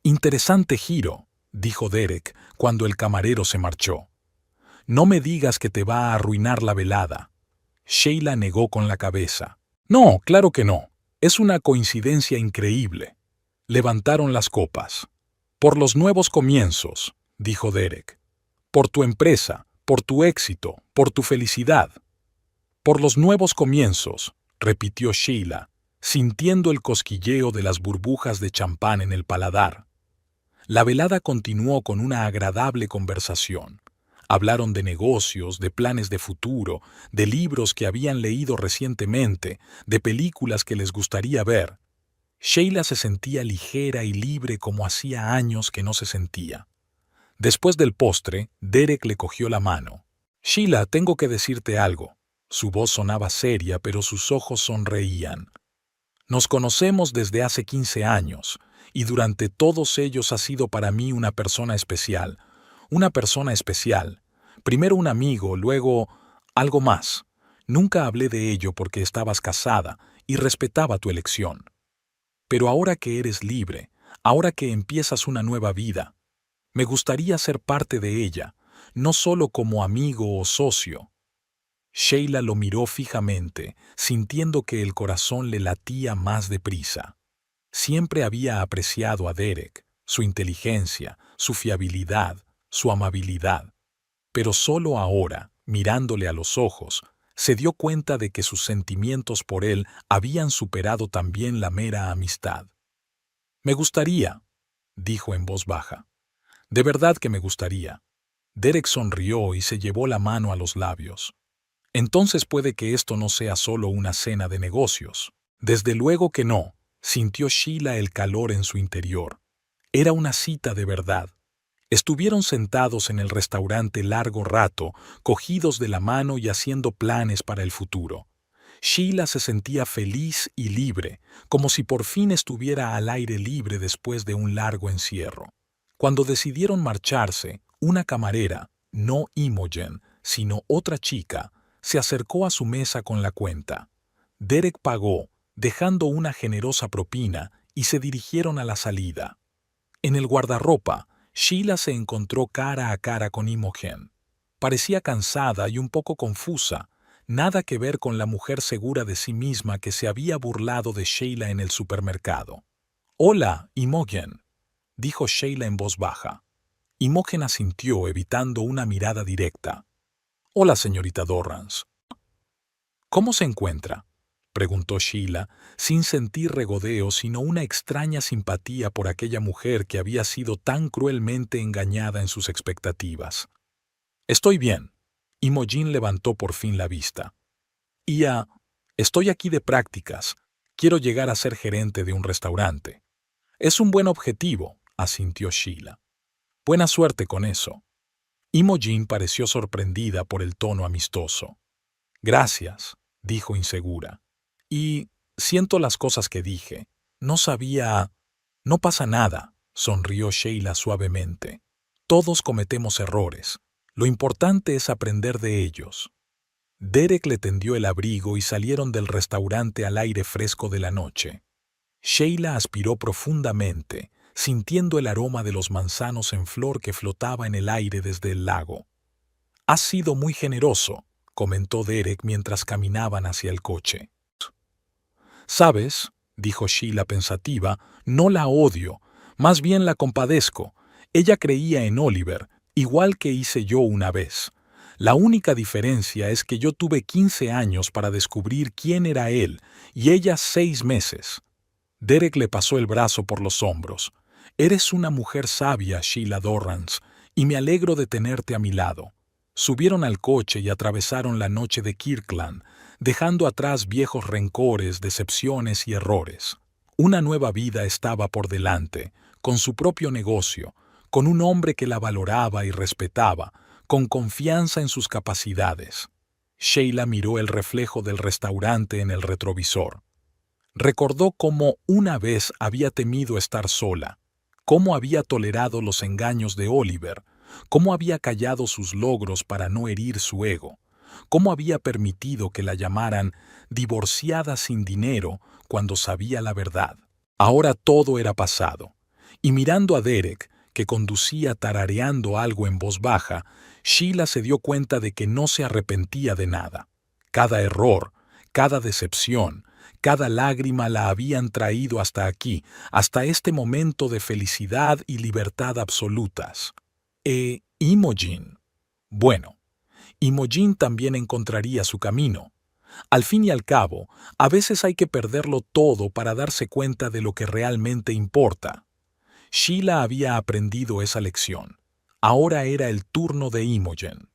«Interesante giro», dijo Derek cuando el camarero se marchó. «No me digas que te va a arruinar la velada». Sheila negó con la cabeza. «No, claro que no. Es una coincidencia increíble». Levantaron las copas. «Por los nuevos comienzos», dijo Derek. «Por tu empresa, por tu éxito, por tu felicidad». «Por los nuevos comienzos», repitió Sheila, sintiendo el cosquilleo de las burbujas de champán en el paladar. La velada continuó con una agradable conversación. Hablaron de negocios, de planes de futuro, de libros que habían leído recientemente, de películas que les gustaría ver. Sheila se sentía ligera y libre como hacía años que no se sentía. Después del postre, Derek le cogió la mano. «Sheila, tengo que decirte algo». Su voz sonaba seria, pero sus ojos sonreían. «Nos conocemos desde hace 15 años, y durante todos ellos has sido para mí una persona especial. Una persona especial. Primero un amigo, luego algo más. Nunca hablé de ello porque estabas casada y respetaba tu elección. Pero ahora que eres libre, ahora que empiezas una nueva vida, me gustaría ser parte de ella, no solo como amigo o socio». Sheila lo miró fijamente, sintiendo que el corazón le latía más deprisa. Siempre había apreciado a Derek, su inteligencia, su fiabilidad, su amabilidad. Pero solo ahora, mirándole a los ojos, se dio cuenta de que sus sentimientos por él habían superado también la mera amistad. «Me gustaría», dijo en voz baja. «De verdad que me gustaría». Derek sonrió y se llevó la mano a los labios. «Entonces puede que esto no sea solo una cena de negocios». «Desde luego que no», sintió Sheila el calor en su interior. Era una cita de verdad. Estuvieron sentados en el restaurante largo rato, cogidos de la mano y haciendo planes para el futuro. Sheila se sentía feliz y libre, como si por fin estuviera al aire libre después de un largo encierro. Cuando decidieron marcharse, una camarera, no Imogen, sino otra chica, se acercó a su mesa con la cuenta. Derek pagó, dejando una generosa propina, y se dirigieron a la salida. En el guardarropa, Sheila se encontró cara a cara con Imogen. Parecía cansada y un poco confusa, nada que ver con la mujer segura de sí misma que se había burlado de Sheila en el supermercado. «Hola, Imogen», dijo Sheila en voz baja. Imogen asintió, evitando una mirada directa. «Hola, señorita Dorrance». ¿Cómo se encuentra?, preguntó Sheila, sin sentir regodeo sino una extraña simpatía por aquella mujer que había sido tan cruelmente engañada en sus expectativas. Estoy bien. Imogen levantó por fin la vista. Estoy aquí de prácticas. Quiero llegar a ser gerente de un restaurante. Es un buen objetivo, asintió Sheila. Buena suerte con eso. Imogen pareció sorprendida por el tono amistoso. Gracias, dijo insegura. Y siento las cosas que dije. No sabía... No pasa nada, sonrió Sheila suavemente. Todos cometemos errores. Lo importante es aprender de ellos. Derek le tendió el abrigo y salieron del restaurante al aire fresco de la noche. Sheila aspiró profundamente, sintiendo el aroma de los manzanos en flor que flotaba en el aire desde el lago. «Has sido muy generoso», comentó Derek mientras caminaban hacia el coche. «¿Sabes?», dijo Sheila pensativa, «no la odio, más bien la compadezco. Ella creía en Oliver, igual que hice yo una vez. La única diferencia es que yo tuve 15 años para descubrir quién era él y ella 6 meses». Derek le pasó el brazo por los hombros. «Eres una mujer sabia, Sheila Dorrance, y me alegro de tenerte a mi lado». Subieron al coche y atravesaron la noche de Kirkland, dejando atrás viejos rencores, decepciones y errores. Una nueva vida estaba por delante, con su propio negocio, con un hombre que la valoraba y respetaba, con confianza en sus capacidades. Sheila miró el reflejo del restaurante en el retrovisor. Recordó cómo una vez había temido estar sola, cómo había tolerado los engaños de Oliver, cómo había callado sus logros para no herir su ego, cómo había permitido que la llamaran divorciada sin dinero cuando sabía la verdad. Ahora todo era pasado, y mirando a Derek, que conducía tarareando algo en voz baja, Sheila se dio cuenta de que no se arrepentía de nada. Cada error, cada decepción, cada lágrima la habían traído hasta aquí, hasta este momento de felicidad y libertad absolutas. Imogen. Bueno, Imogen también encontraría su camino. Al fin y al cabo, a veces hay que perderlo todo para darse cuenta de lo que realmente importa. Sheila había aprendido esa lección. Ahora era el turno de Imogen.